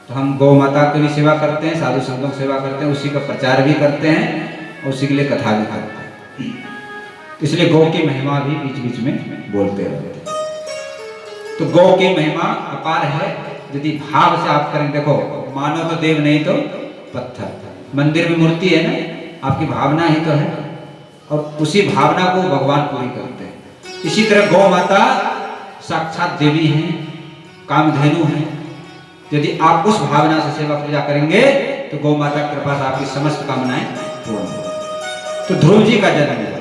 तो हम गौ माता की भी सेवा करते हैं, साधु संतों की सेवा करते हैं, उसी का प्रचार भी करते हैं और उसी के लिए कथा भी करते हैं। इसलिए गौ की महिमा भी बीच बीच में बोलते रहते हैं। तो गौ की महिमा अपार है। यदि भाव से आप करें, देखो मानो तो देव नहीं तो पत्थर, मंदिर में मूर्ति है ना, आपकी भावना ही तो है, और उसी भावना को भगवान पूरी करते हैं। इसी तरह गौ माता साक्षात देवी हैं, कामधेनु हैं। यदि आप उस भावना से सेवा पूजा करेंगे तो गौ माता की कृपा से आपकी समस्त कामनाएं पूर्ण होंगी। तो ध्रुव जी का जन्म हुआ।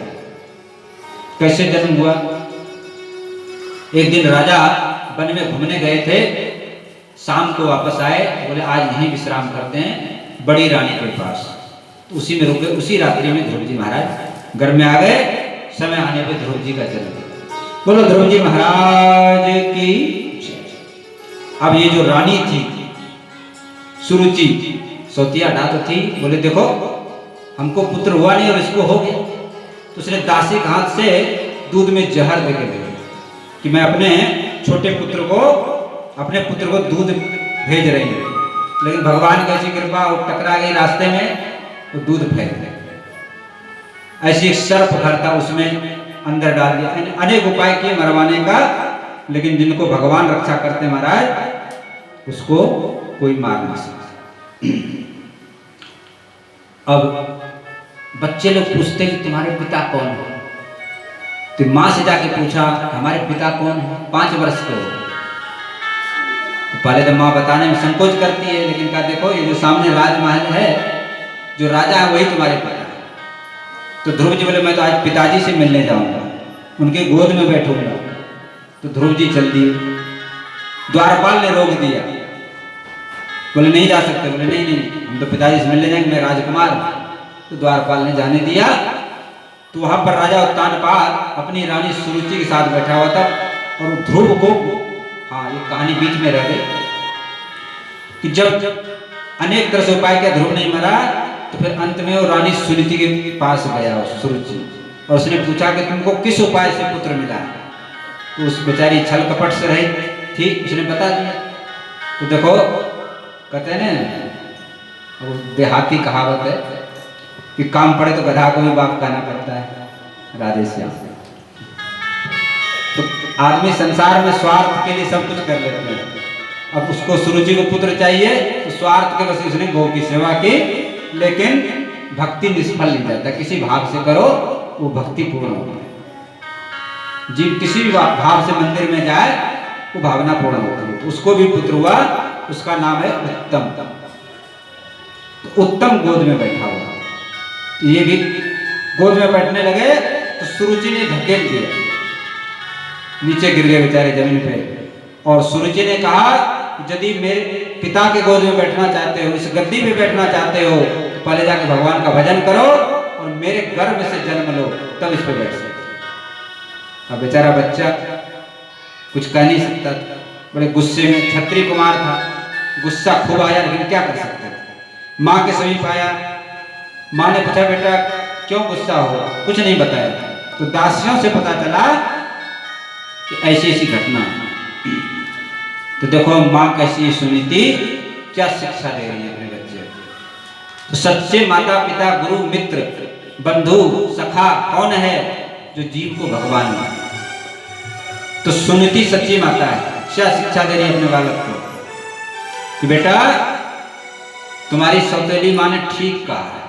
कैसे जन्म हुआ? एक दिन राजा वन में घूमने गए थे, शाम को वापस आए, बोले आज यहीं विश्राम करते हैं बड़ी रानी के पास। तो उसी में रुके। उसी रात्रि में ध्रुव जी महाराज घर में आ गए। समय आने पे ध्रुव जी का जन्म। बोलो ध्रुव जी महाराज की। अब ये जो रानी थी सुरुचि, सौतिया डात थी, बोले देखो हमको पुत्र हुआ नहीं और इसको हो गया। तो उसने दासी के हाथ से दूध में जहर देके दे कि मैं अपने छोटे पुत्र को दूध भेज रही हूँ। लेकिन भगवान की ऐसी कृपा, वो टकरा गई रास्ते में, वो दूध फेंक दे। ऐसी सर्प घर था, उसमें अंदर डाल दिया। अनेक उपाय किए मरवाने का, लेकिन जिनको भगवान रक्षा करते महाराज, उसको कोई मार नहीं सकता। अब बच्चे लोग पूछते कि तुम्हारे पिता कौन है? तो माँ से जाके पूछा हमारे पिता कौन है? 5 वर्ष के हो। तो पहले तो माँ बताने में संकोच करती है, लेकिन कहा देखो ये जो सामने राजमहल है, जो राजा है वही तुम्हारे पिता है। तो ध्रुव जी बोले मैं तो आज पिताजी से मिलने जाऊंगा, उनके गोद में बैठूंगा। तो ध्रुव जी चल दिए। द्वारपाल ने रोक दिया, बोले नहीं जा सकते। बोले नहीं नहीं, हम तो पिताजी से मिलने जाएंगे, मैं राजकुमार। तो द्वारपाल ने जाने दिया। तो वहां पर राजा उत्तानपाद अपनी रानी सुरुचि के साथ बैठा हुआ था, और ध्रुव को, हाँ ये कहानी बीच में रह गई कि जब अनेक तरह से उपाय किया, ध्रुव नहीं मरा, तो फिर अंत में वो रानी सुरुचि के पास गया सुरुचि, और उसने पूछा कि तुमको किस उपाय से पुत्र मिला? तो उस बेचारी छल कपट से रही थी, उसने बता दिया। तो देखो कहते हैं ना, देहाती कहावत है कि काम पड़े तो गधा को भी बाप कहना पड़ता है। राधे श्याम। तो आदमी संसार में स्वार्थ के लिए सब कुछ कर लेते हैं। अब उसको सुरुचि को पुत्र चाहिए, तो स्वार्थ के वजह से उसने गौ की सेवा की, लेकिन भक्ति निष्फल नहीं जाता। किसी भाव से करो वो भक्ति पूर्ण होती है। जीव किसी भी भाव से मंदिर में जाए वो भावना पूर्ण होती है। तो उसको भी पुत्र हुआ, उसका नाम है उत्तम। तो उत्तम गोद में बैठा हुआ, तो ये भी गोद में बैठने लगे तो सुरुचि ने धकेल दिया, नीचे गिर गए बेचारे जमीन पे। और सुरुचि ने कहा यदि मेरे पिता के गोद में बैठना चाहते हो, इस गद्दी पे बैठना चाहते हो, तो पहले जाके भगवान का भजन करो और मेरे गर्भ से जन्म लो, तब इस पे बैठ सकते। अब बेचारा बच्चा कुछ कह नहीं सकता था, बड़े गुस्से में, क्षत्रिय कुमार था, गुस्सा खूब आया, लेकिन क्या कर सकते थे। माँ के समीप आया, माँ ने पूछा बेटा क्यों गुस्सा हो, कुछ नहीं बताया। तो दासियों से पता चला कि ऐसी ऐसी घटना। तो देखो माँ कैसी सुनीति, क्या शिक्षा दे रही है अपने बच्चे को। तो सच्चे माता पिता, गुरु, मित्र, बंधु, सखा कौन है? जो जीव को भगवान माने। तो सुनीति सच्ची माता है, क्या शिक्षा दे रही है अपने बालक को कि बेटा तुम्हारी सौतेली माँ ने ठीक कहा है,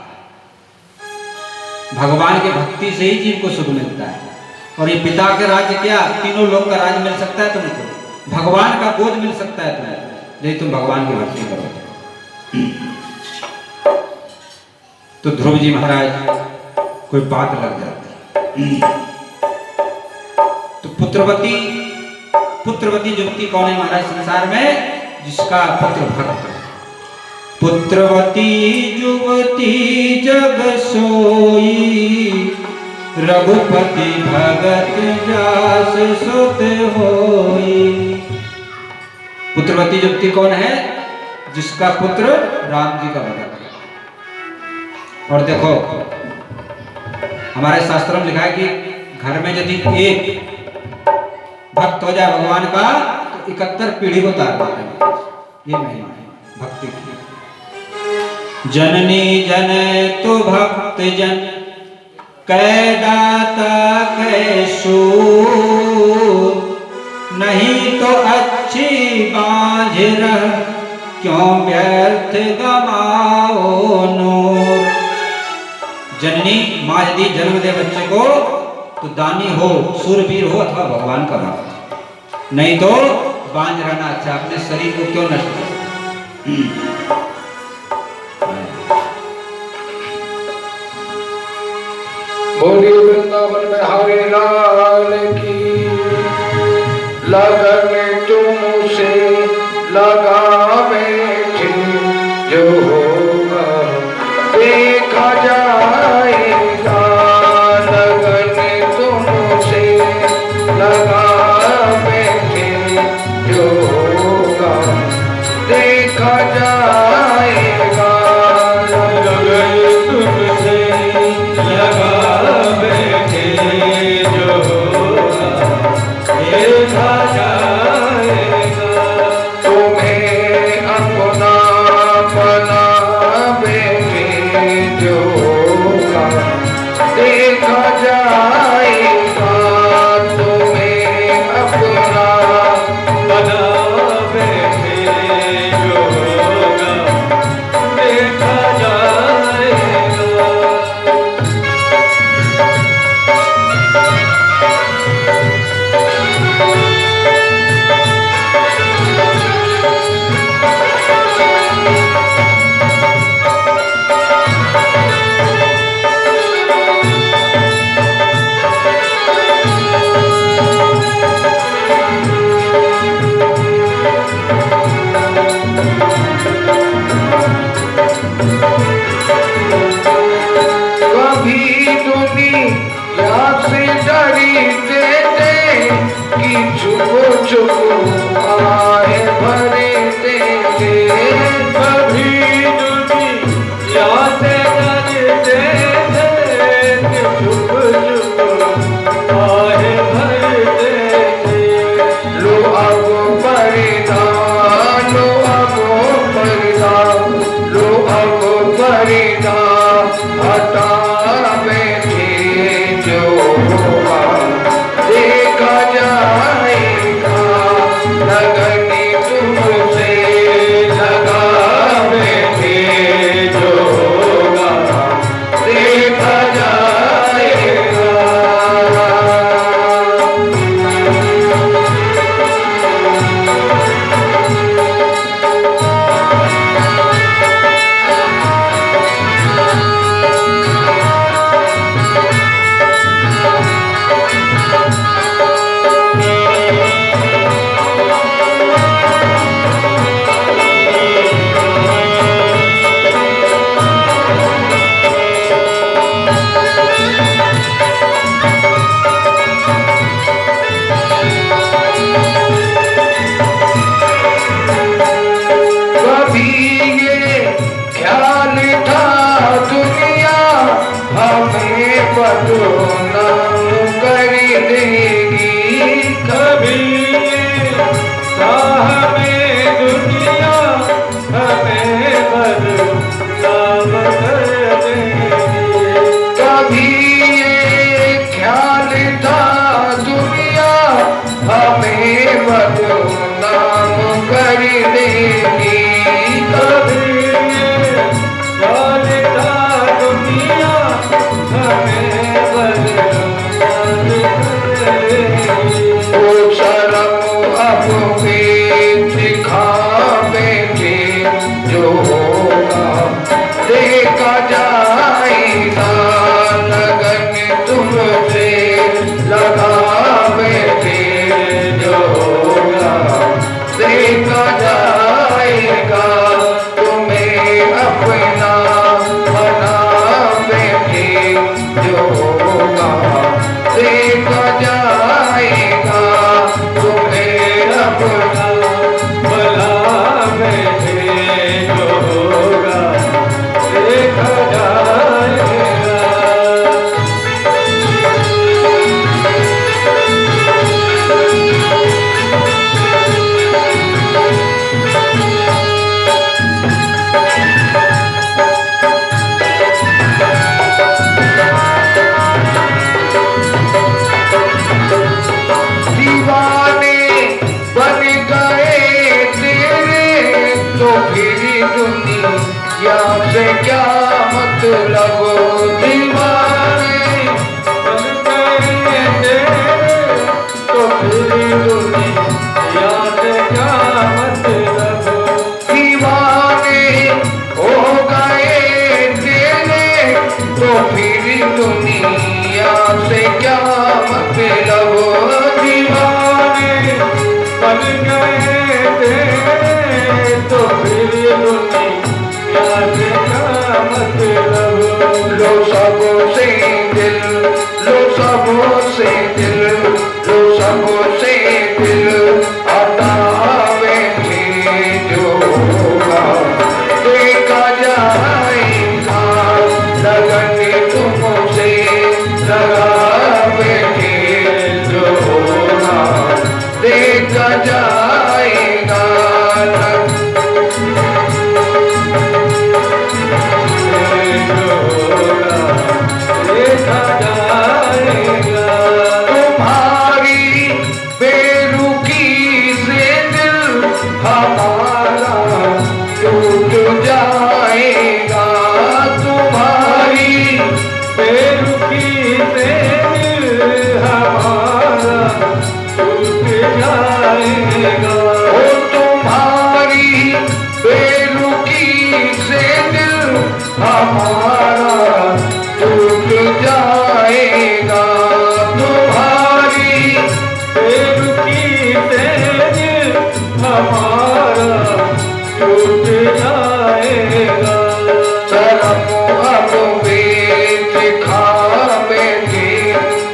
भगवान के भक्ति से ही जीव को सुख मिलता है। और ये पिता के राज्य क्या, तीनों लोक का राज्य मिल सकता है तुमको, भगवान का गोद मिल सकता है तुम्हें, यदि तुम भगवान की भक्ति करोगे। तो ध्रुव जी महाराज कोई बात लग जाती। तो पुत्रवती युवती कौन है महाराज संसार में? जिसका पुत्र भक्त। पुत्रवती युवती जग सोई, रघुपति भगत जास सुत होई। पुत्रवती युवती कौन है? जिसका पुत्र राम जी का भगत है। और देखो हमारे शास्त्रों में लिखा है कि घर में यदि एक भक्त हो जाए भगवान का तो 71 पीढ़ी को तार देते हैं। ये महिमा है भक्ति की। जननी जन तो भक्त जन, कै दाता कै शूर, नहीं तो अच्छी बांझ रह, क्यों व्यर्थ गमाओ नूर। जननी माँ यदि जन्म दे बच्चे को तो दानी हो, सूरवीर हो अथवा भगवान का भक्त, नहीं तो बांझ रहना अच्छा, अपने शरीर को क्यों नष्ट कर। बोलिए वृंदावन में हरे लाल की। लगन तुमसे लगा बैठे, जो होगा देखा जाएगा। लगन तुमसे लगा बैठे, जो होगा देखा जाएगा। लगन तुमसे लगा बैठे, जो होगा देखा जाएगा। तुम्हें अपना बना बैठे, जो देखा जाएगा लगन तुमसे लगा बैठे जो होगा देखा जाएगा तुम्हें अपना बना बैठे जो होगा देखा जाएगा तुम्हें अपना बना बैठे जो होगा देखा जाएगा। दीवाने बन गए तेरे तो फिर दुनिया से क्या मतलब दीवाने बन गए तेरे तो फिर दुनिया से क्या मतलब दीवाने हो गए तेरे तो फिर दुनिया से क्या मतलब दीवाने बन गए तेरे तो फिर दुनिया से क्या मतलब लो सबसे दिल लो सबसे दिल लो सबसे दिल हटावे जो होगा देखा जाएगा लगन तुमसे लगा बैठे जो होगा देखा जाएगा जो होगा देखा जाएगा तुम्हारी बेरुखी से दिल हमारा टूट जाएगा तुम्हारी बेरुखी से दिल हमारा टूट जाएगा ओ तुम्हारी बेरुखी से दिल हमारा टूट जाएगा तुम्हारी बेरुखी से दिल हमारा टूट जाएगा शर्म अब बेच खा बैठे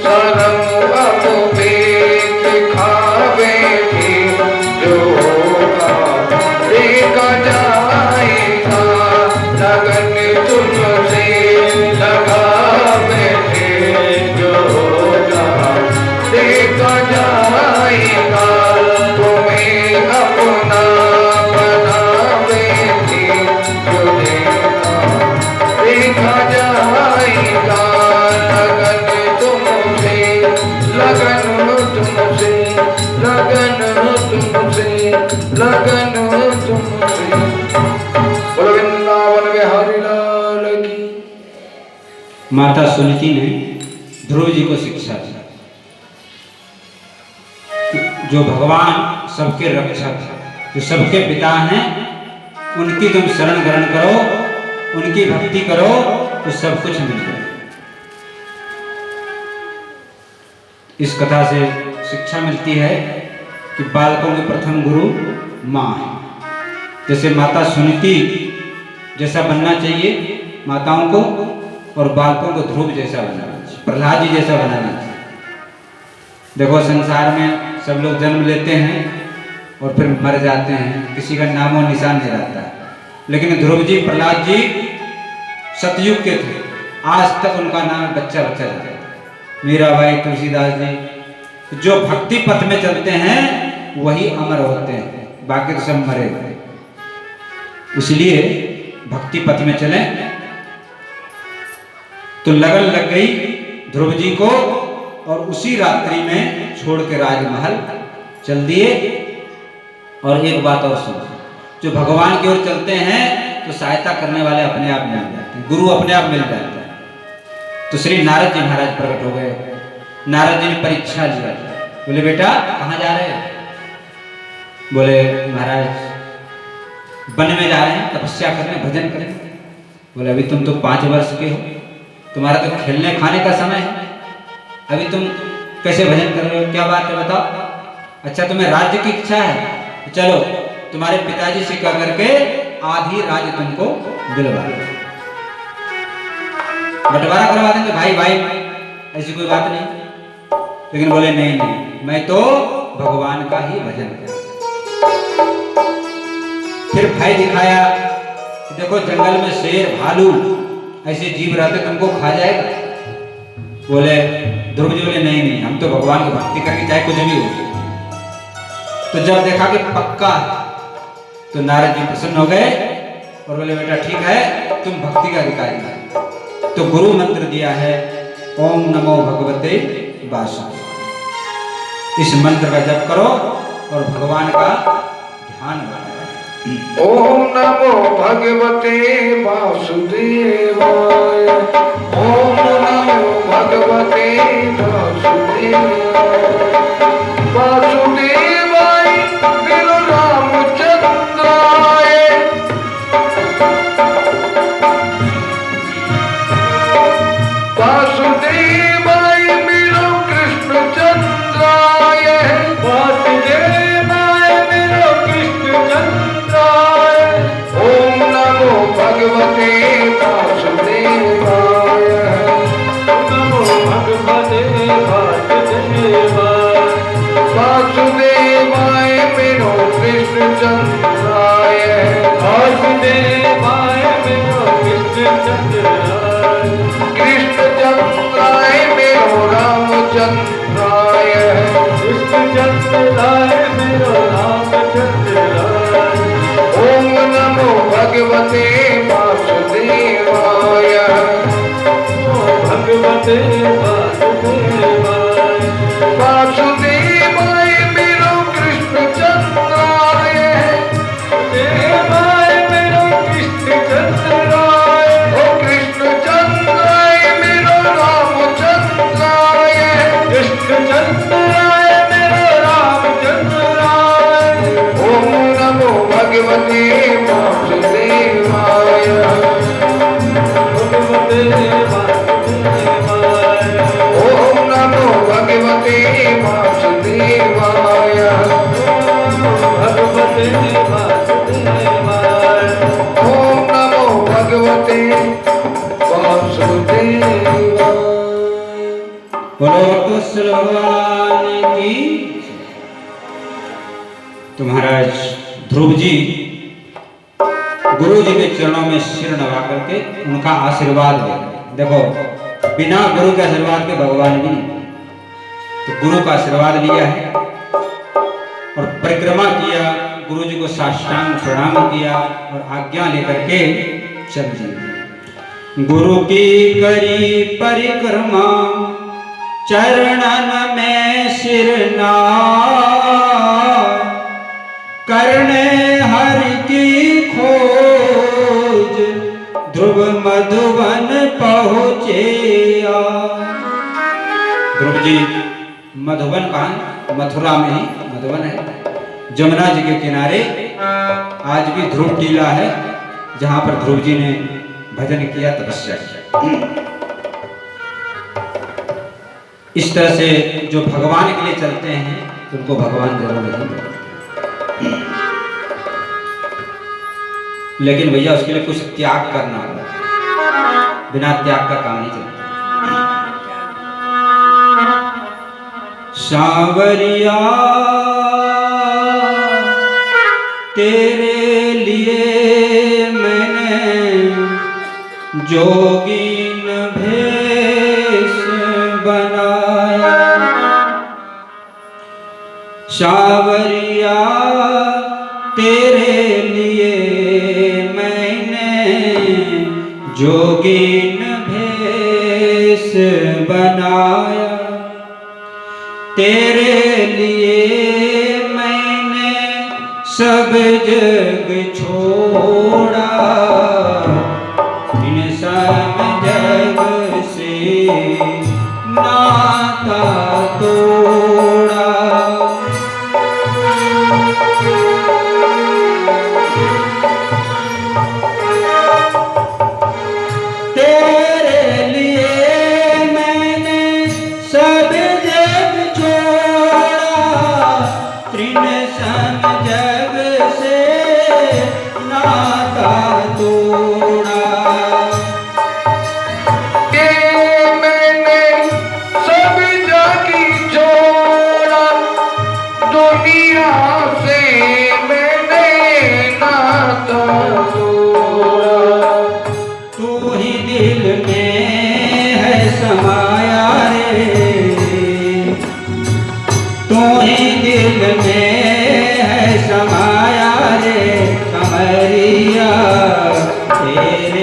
शर्म अब बेच खा बैठे जो होगा देखा जाएगा लगन तुमसे लगा बैठे जो होगा देखा जाएगा तुम्हें अपना बना बैठे जो देगा देखा जाएगा लगन तुमसे लगन तुमसे लगन तुमसे लगन तुमसे बोलो वृंदावन बिहारी लाल की। माता सुनीति ने ध्रुव जी को शिक्षा दी जो भगवान सबके रक्षक जो सबके पिता हैं उनकी तुम शरण ग्रहण करो उनकी भक्ति करो तो सब कुछ मिल जाए। इस कथा से शिक्षा मिलती है कि बालकों के प्रथम गुरु माँ है। जैसे माता सुनीति जैसा बनना चाहिए माताओं को और बालकों को ध्रुव जैसा बनाना चाहिए प्रहलाद जी जैसा बनाना चाहिए। देखो संसार में सब लोग जन्म लेते हैं और फिर मर जाते हैं किसी का नाम और निशान नहीं रहता लेकिन ध्रुव जी प्रहलाद जी सतयुग के थे आज तक उनका नाम बच्चा बच्चा रहता है। मीराबाई तुलसीदास जी जो भक्ति पथ में चलते हैं वही अमर होते हैं बाकी तो सब मरे हुए। इसलिए भक्ति पथ में चलें तो लगन लग गई ध्रुव जी को और उसी रात्रि में छोड़ के राजमहल चल दिए। और एक बात और सुनो जो भगवान की ओर चलते हैं तो सहायता करने वाले अपने आप मिल जाते हैं गुरु अपने आप मिल जाते हैं। तो श्री नारद जी महाराज प्रकट हो गए। नारद जी ने परीक्षा लिया बोले बेटा कहाँ जा रहे हैं? बोले महाराज वन में जा रहे हैं तपस्या करने भजन करें। बोले अभी तुम तो 5 वर्ष के हो, तुम्हारा तो खेलने खाने का समय है, अभी तुम कैसे भजन कर रहे हो, क्या बात है बताओ। अच्छा तुम्हें राज्य की इच्छा है तो चलो तुम्हारे पिताजी से कह करके आधी राज्य तुमको दिलवा दो, बंटवारा करवा देंगे भाई भाई, ऐसी कोई बात नहीं। लेकिन बोले नहीं नहीं, मैं तो भगवान का ही भजन करूं। फिर भाई दिखाया, देखो जंगल में शेर भालू ऐसे जीव रहते तुमको खा जाएगा। बोले ध्रुव जी बोले नहीं नहीं, हम तो भगवान की भक्ति करके चाहे कुछ भी हो। तो जब देखा कि पक्का तो नारद जी प्रसन्न हो गए और बोले बेटा ठीक है, तुम भक्ति का अधिकारी हो। तो गुरु मंत्र दिया है ओम नमो भगवते वासुदेवाय। इस मंत्र का जप करो और भगवान का ध्यान बनाओ। ओम नमो भगवते वासुदेवाय। ओम नमो भगवते वासुदेवाय। वासुदेवाय बिनु रामचंद्राय। वासुदेवाय बिनु कृष्णचंद्राय। वासुदेवाय बिनु कृष्णचंद्राय। ओम नमो भगवते वासुदेवाय। नमो भगवते वासुदेवाय। वासुदेवाय बिनु कृष्णचंद्राय। वासुदेवाय बिनु कृष्णचंद्राय। कृष्णचंद्राय बिनु रामचंद्राय। कृष्णचंद्राय बिनु रामचंद्राय। ओम नमो भगवते वासुदेवाय। भगवते वासुदेवाय। वासुदेवाय बिनु कृष्णचंद्राय। देवाय बिनु कृष्णचंद्राय। ओ कृष्णचंद्राय बिनु रामचंद्राय। कृष्णचंद्राय बिनु रामचंद्राय। ओम नमो भगवते वासुदेवाय। भगवते वासुदेवाय। ओम नमो भगवते वासुदेवाय। भगवते वासुदेवाय। ओम नमो भगवते वासुदेवाय। बोलो कृष्ण भगवान की। तो महाराज ध्रुव जी गुरु जी के चरणों में सिर नवा करके उनका आशीर्वाद ले। देखो बिना गुरु के आशीर्वाद के भगवान भी नहीं, तो गुरु का आशीर्वाद लिया है और परिक्रमा किया, गुरु जी को साष्टांग प्रणाम किया और आज्ञा लेकर के चल दिए। गुरु की करी परिक्रमा चरणन में सिर नाव, करने हरि की खोज ध्रुव मधुबन पहुँचे। ध्रुव जी मधुबन कहाँ? मथुरा में ही मधुबन है, जमुना जी के किनारे आज भी ध्रुव टीला है, जहाँ पर ध्रुव जी ने भजन किया, तपस्या किया। इस तरह से जो भगवान के लिए चलते हैं उनको भगवान जरूर नहीं मिलते। लेकिन भैया उसके लिए कुछ त्याग करना होगा, बिना त्याग का काम नहीं चलता। सांवरिया तेरे लिए मैंने जोगीन भेष बनाया। सांवरिया तेरे लिए मैंने जोगीन भेष बनाया। तेरे लिए मैंने सब जग छोड़ा, इन सब जग से नाता तोड़ा।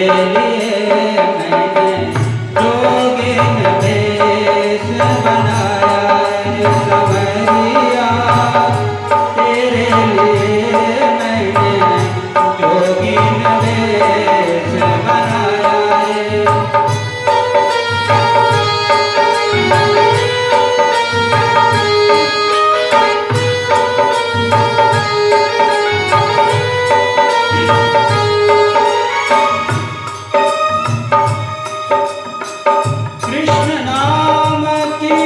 लिए मैंने जोगिन भेष बनाया रे संवरिया, तेरे लिए मैंने जोगिन भेष बनाया रे। कृष्ण नाम की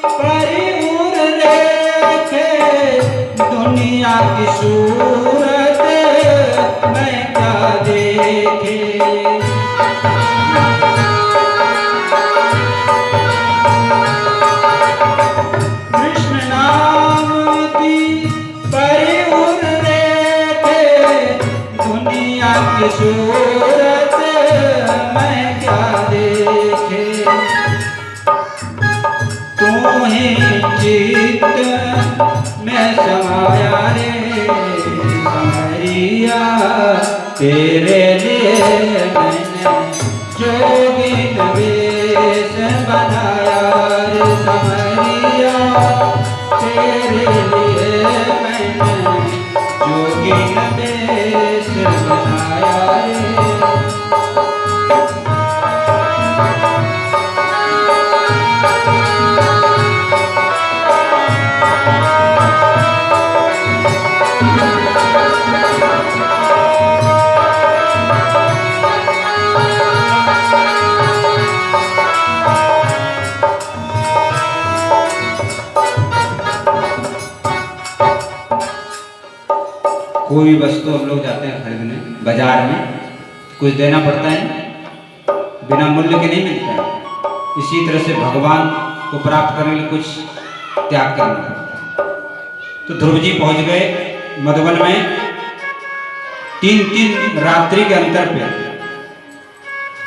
परिउर रेखे, दुनिया की सूरत मैं क्या देखे। कृष्ण नाम की परिउर रेखे, दुनिया की सूरत मैं क्या देखे। तू ही चित्त में समाया रे संवरिया, तेरे लिए मैंने जोगिन भेष बनाया रे संवरिया, तेरे लिए मैंने जोगिन भेष बनाया रे। कोई भी वस्तु हम लोग जाते हैं खरीदने बाजार में, कुछ देना पड़ता है, बिना मूल्य के नहीं मिलता है। इसी तरह से भगवान को प्राप्त करने के लिए कुछ त्याग करना पड़ता है। तो ध्रुव जी पहुंच गए मधुबन में। 3 रात्रि के अंतर पे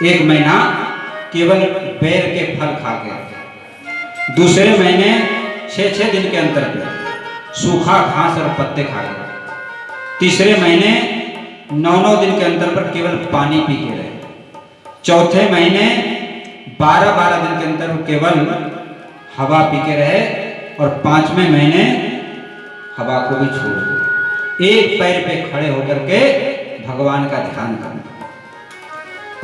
1 महीना केवल बेर के फल खा के, दूसरे महीने 6 दिन के अंतर पे सूखा घास और पत्ते खा गए, तीसरे महीने 9 दिन के अंतर पर केवल पानी पी के रहे, चौथे महीने 12 दिन के अंतर पर केवल हवा पी के रहे, और 5वें महीने हवा को भी छोड़ दिया। एक पैर पे खड़े होकर के भगवान का ध्यान करना।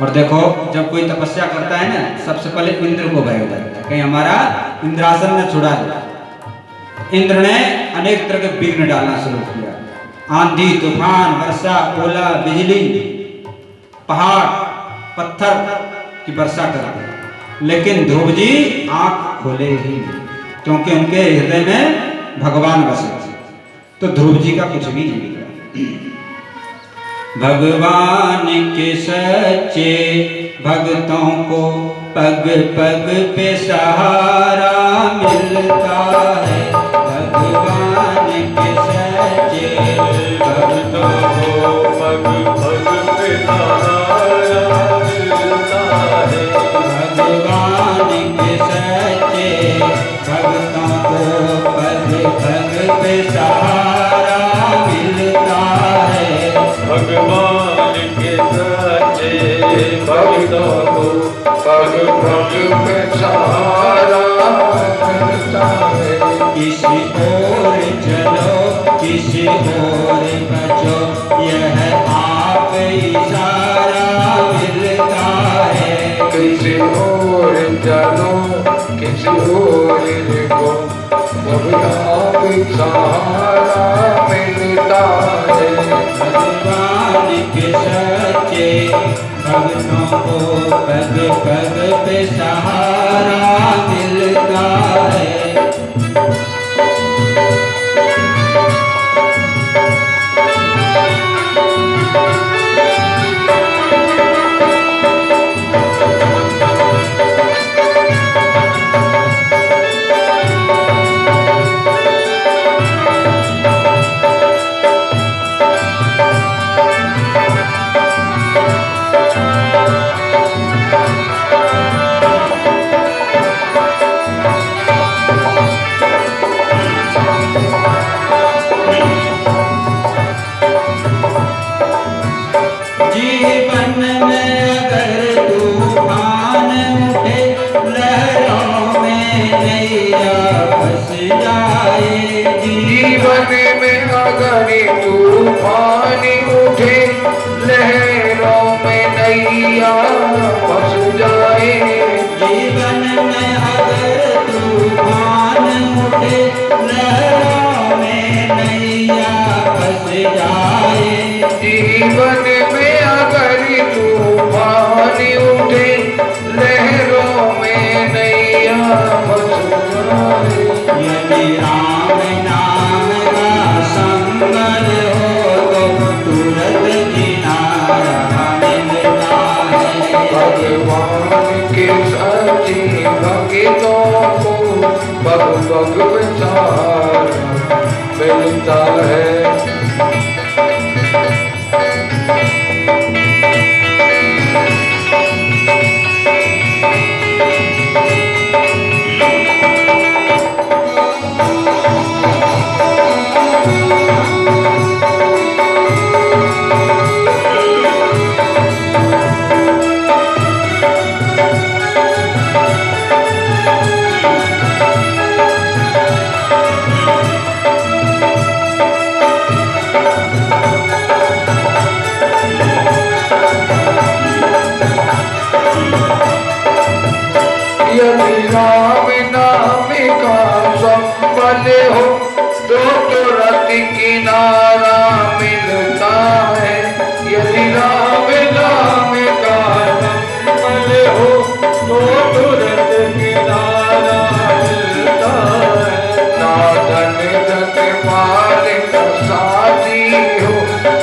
और देखो, जब कोई तपस्या करता है ना, सबसे पहले इंद्र को भय होता है, कहीं हमारा इंद्रासन न छुड़ा दे। इंद्र ने अनेक तरह के विघ्न डालना शुरू किया, आंधी तूफान वर्षा ओला बिजली पहाड़ पत्थर की वर्षा कर दी, लेकिन ध्रुव जी आंख खोले ही नहीं, क्योंकि उनके हृदय में भगवान बसे थे। तो ध्रुव जी का कुछ भी नहीं बिगड़ा। भगवान के सच्चे भक्तों को पग पग पे सहारा मिलता है। भगवान के सच्चे भक्तों को पग पग पे सहारा मिलता है। भगवान के सच्चे भक्तों को पग पग पे सहारा मिलता है। भगवान के सच्चे भक्तों को पग पग पे सहारा मिलता है। किसी और चलो किसी और बचो, यह आप इशारा मिलता है। किसी और चलो किसी और देखो, वही आप सहारा मिलता है। भगवान के सच्चे भक्तों को पग पग पे सहारा मिलता है। अगर तूफान उठे लहरों में नैया फंस जाए। जीवन में अगर तूफान उठे लहरों में नैया फंस जाए। जीवन में अगर तूफान उठे लहरों में नैया फंस जाए। यदि राम नाम का संगल हो तो तुरंत किनारा मिलता है। भगवान के सच्चे भक्तों को पग पग विचार मिलता है। यदि राम नाम का संबल हो तो तुरंत किनारा मिलता है। यदि राम नाम का संबल हो तो तुरंत किनारा मिलता है। ना धन धन माल का साथी हो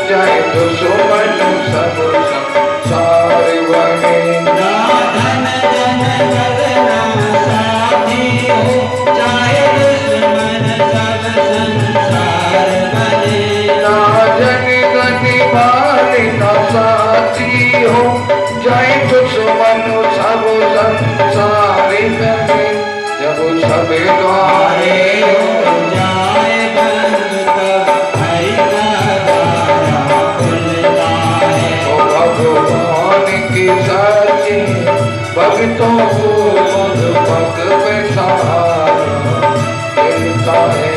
चाहे दुश्मन सब संसार बने। ना धन जन करना साथी हो चाहे दुश्मन सब संसार बने। ना जन गति वाले ना साथी हो चाहे दुश्मन सब संसार बने। जब सब द्वारे हो जाए बंद तब हरि का द्वारा खुलता है। तो भगवान के सच्चे भक्तों को पग पग पे सहारा मिलता है।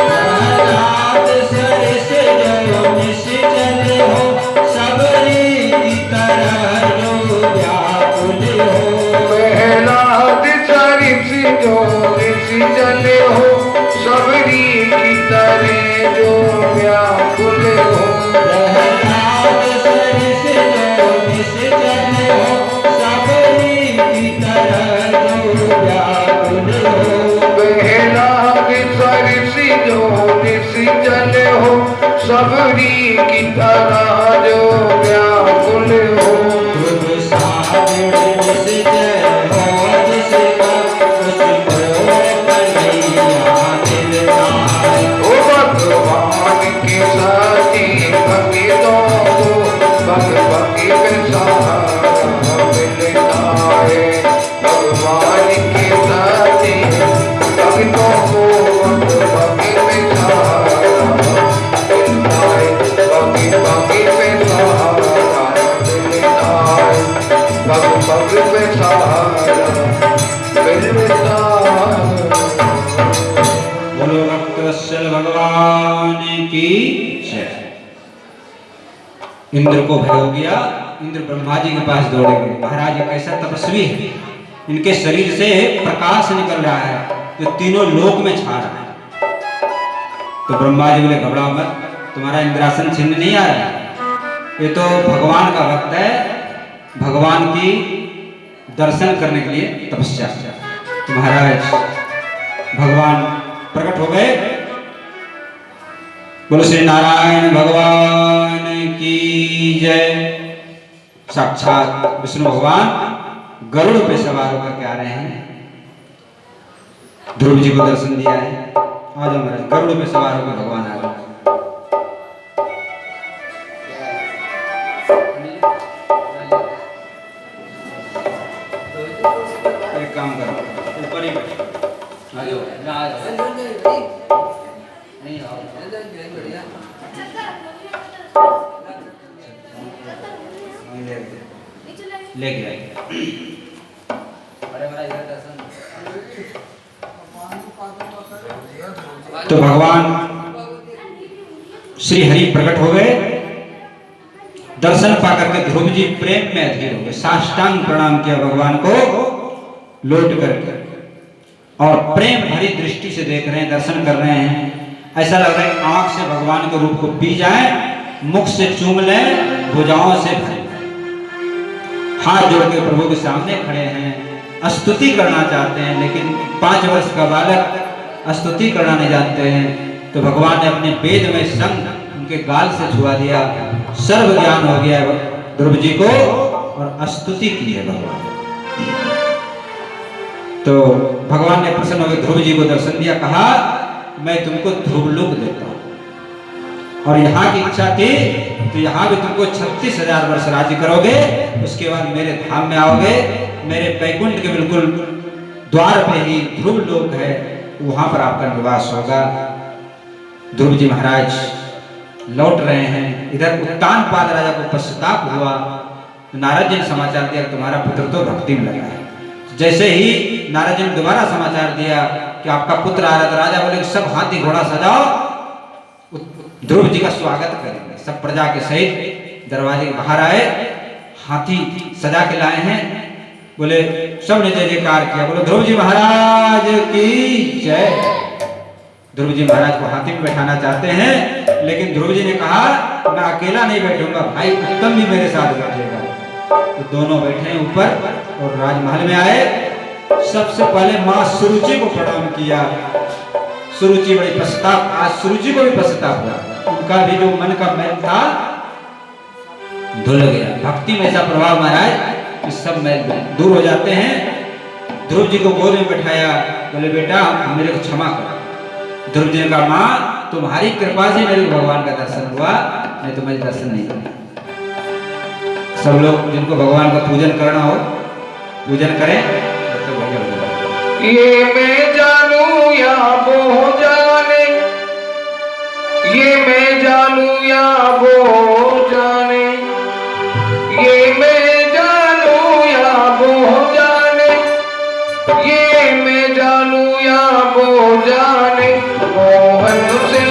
प्रहलाद सरिस जो निश्चल हो सबरी की तरह जो व्याकुल हो। प्रहलाद सरिस जो निश्चल हो सबरी की तरह जो व्याकुल हो। प्रहलाद सरिस जो निश्चल हो सबरी की तरह जो व्याकुल हो। प्रहलाद सरिस जो निश्चल हो सबरी की तरह जो व्याकुल हो। खुद साजन निश्चल हो जिसका कुछ हो कन्हैया मिलता है। ओ भगवान के साथी भक्तों को भग भग पे सहारा मिलता है। भगवान के साथी भक्तों को भग भग पे सहारा मिलता है। भग भग पे सहारा मिलता है। भग भग पे सहारा मिलता है। बोलो भक्त वत्सल भगवान की जय। इंद्र को भय हो गया। इंद्र ब्रह्मा जी के पास दौड़े गए। महाराज ये कैसा तपस्वी है, इनके शरीर से प्रकाश निकल रहा है जो तीनों लोक में छा रहा है। तो ब्रह्मा जी बोले घबराओ मत, तुम्हारा इंद्रासन छिन्न नहीं आ रहा है। ये तो भगवान का भक्त है, भगवान की दर्शन करने के लिए तपस्या। तो महाराज भगवान प्रकट हो गए। बोलो श्री नारायण भगवान की जय। साक्षात विष्णु भगवान गरुड़ पे सवार होकर के आ रहे हैं। ध्रुव जी को दर्शन दिया है। आ जाओ महाराज, गरुड़ पे सवार होकर भगवान आ गए। एक काम करो, ले गया। तो भगवान श्री हरि प्रकट हो गए। दर्शन पाकर के ध्रुव जी प्रेम में अधीर हो गए, साष्टांग प्रणाम किया भगवान को लौट करके, और प्रेम भरी दृष्टि से देख रहे हैं, दर्शन कर रहे हैं। ऐसा लग रहा है आंख से भगवान के रूप को पी जाए, मुख से चूम लें, भुजाओं से हाथ जोड़ के प्रभु के सामने खड़े हैं, स्तुति करना चाहते हैं, लेकिन 5 वर्ष का बालक स्तुति करना नहीं जानते हैं। तो भगवान ने अपने वेद में संग उनके गाल से छुआ दिया, सर्व ज्ञान हो गया ध्रुव जी को, और स्तुति की है भगवान। तो भगवान ने प्रसन्न होकर ध्रुव जी को दर्शन दिया, कहा मैं तुमको ध्रुव लोक देता हूं, और यहाँ की इच्छा थी तो यहाँ भी तुमको 36,000 वर्ष राज्य करोगे, उसके बाद मेरे धाम में आओगे, मेरे बैकुंठ के बिल्कुल द्वार पे ही ध्रुव लोक है, वहां पर आपका निवास होगा। ध्रुव जी महाराज लौट रहे हैं। इधर उत्तानपाद राजा को पश्चाताप हुआ, तो नारद जी ने समाचार दिया तुम्हारा पुत्र तो भक्ति में लगा है। जैसे ही नारद जी ने दोबारा समाचार दिया कि आपका पुत्र आ रहा, तो राजा बोले सब हाथी घोड़ा सजाओ, ध्रुव जी का स्वागत करेंगे। सब प्रजा के सहित दरवाजे के बाहर आए, हाथी सजा के लाए हैं। बोले सब ने जय जयकार किया, बोले ध्रुव जी महाराज की जय। ध्रुव जी महाराज को हाथी में बैठाना चाहते हैं, लेकिन ध्रुव जी ने कहा मैं अकेला नहीं बैठूंगा, भाई उत्तम भी मेरे साथ बैठेगा। तो दोनों बैठे ऊपर और राजमहल में आए। सबसे पहले मां सुरुचि को प्रणाम किया। सुरुचि बड़ी पश्चाताप, आज सुरुचि को भी पश्चाताप हुआ, उनका भी जो मन का मैल था धुल गया। भक्ति में ऐसा प्रभाव महाराज कि सब मैल दूर हो जाते हैं। ध्रुव जी को गोद में बैठाया, बोले बेटा मेरे को क्षमा कर। ध्रुव जी ने कहा माँ तुम्हारी कृपा से मेरे भगवान का दर्शन हुआ, नहीं तो मुझे दर्शन नहीं करना। सब लोग जिनको भगवान का पूजन करना हो पूजन करें। ये मैं जानू या वो जाने, ये मैं जानू या वो जाने, ये मैं जानू या वो जाने, ये मैं जानू या वो जाने, मोहन से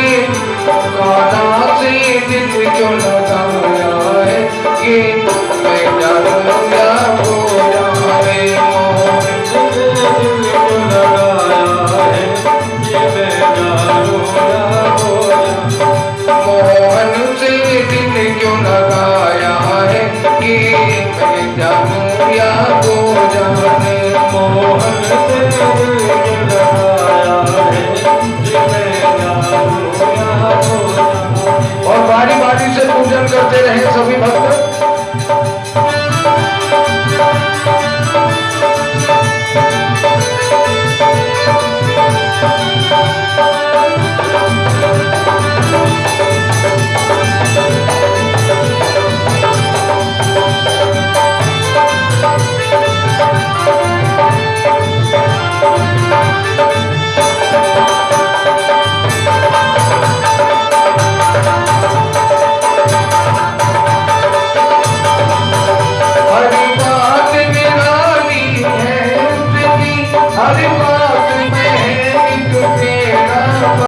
काना से दिल क्यों लगाया है, ये मैं जानू या वो जाने, मोहन से दिल क्यों लगाया है, ये मैं जानू या वो जाने, मोहन से दिल क्यों लगाया है, ये मैं जानू या वो जाने। और बारी बारी से पूजन करते रहे सभी भक्त।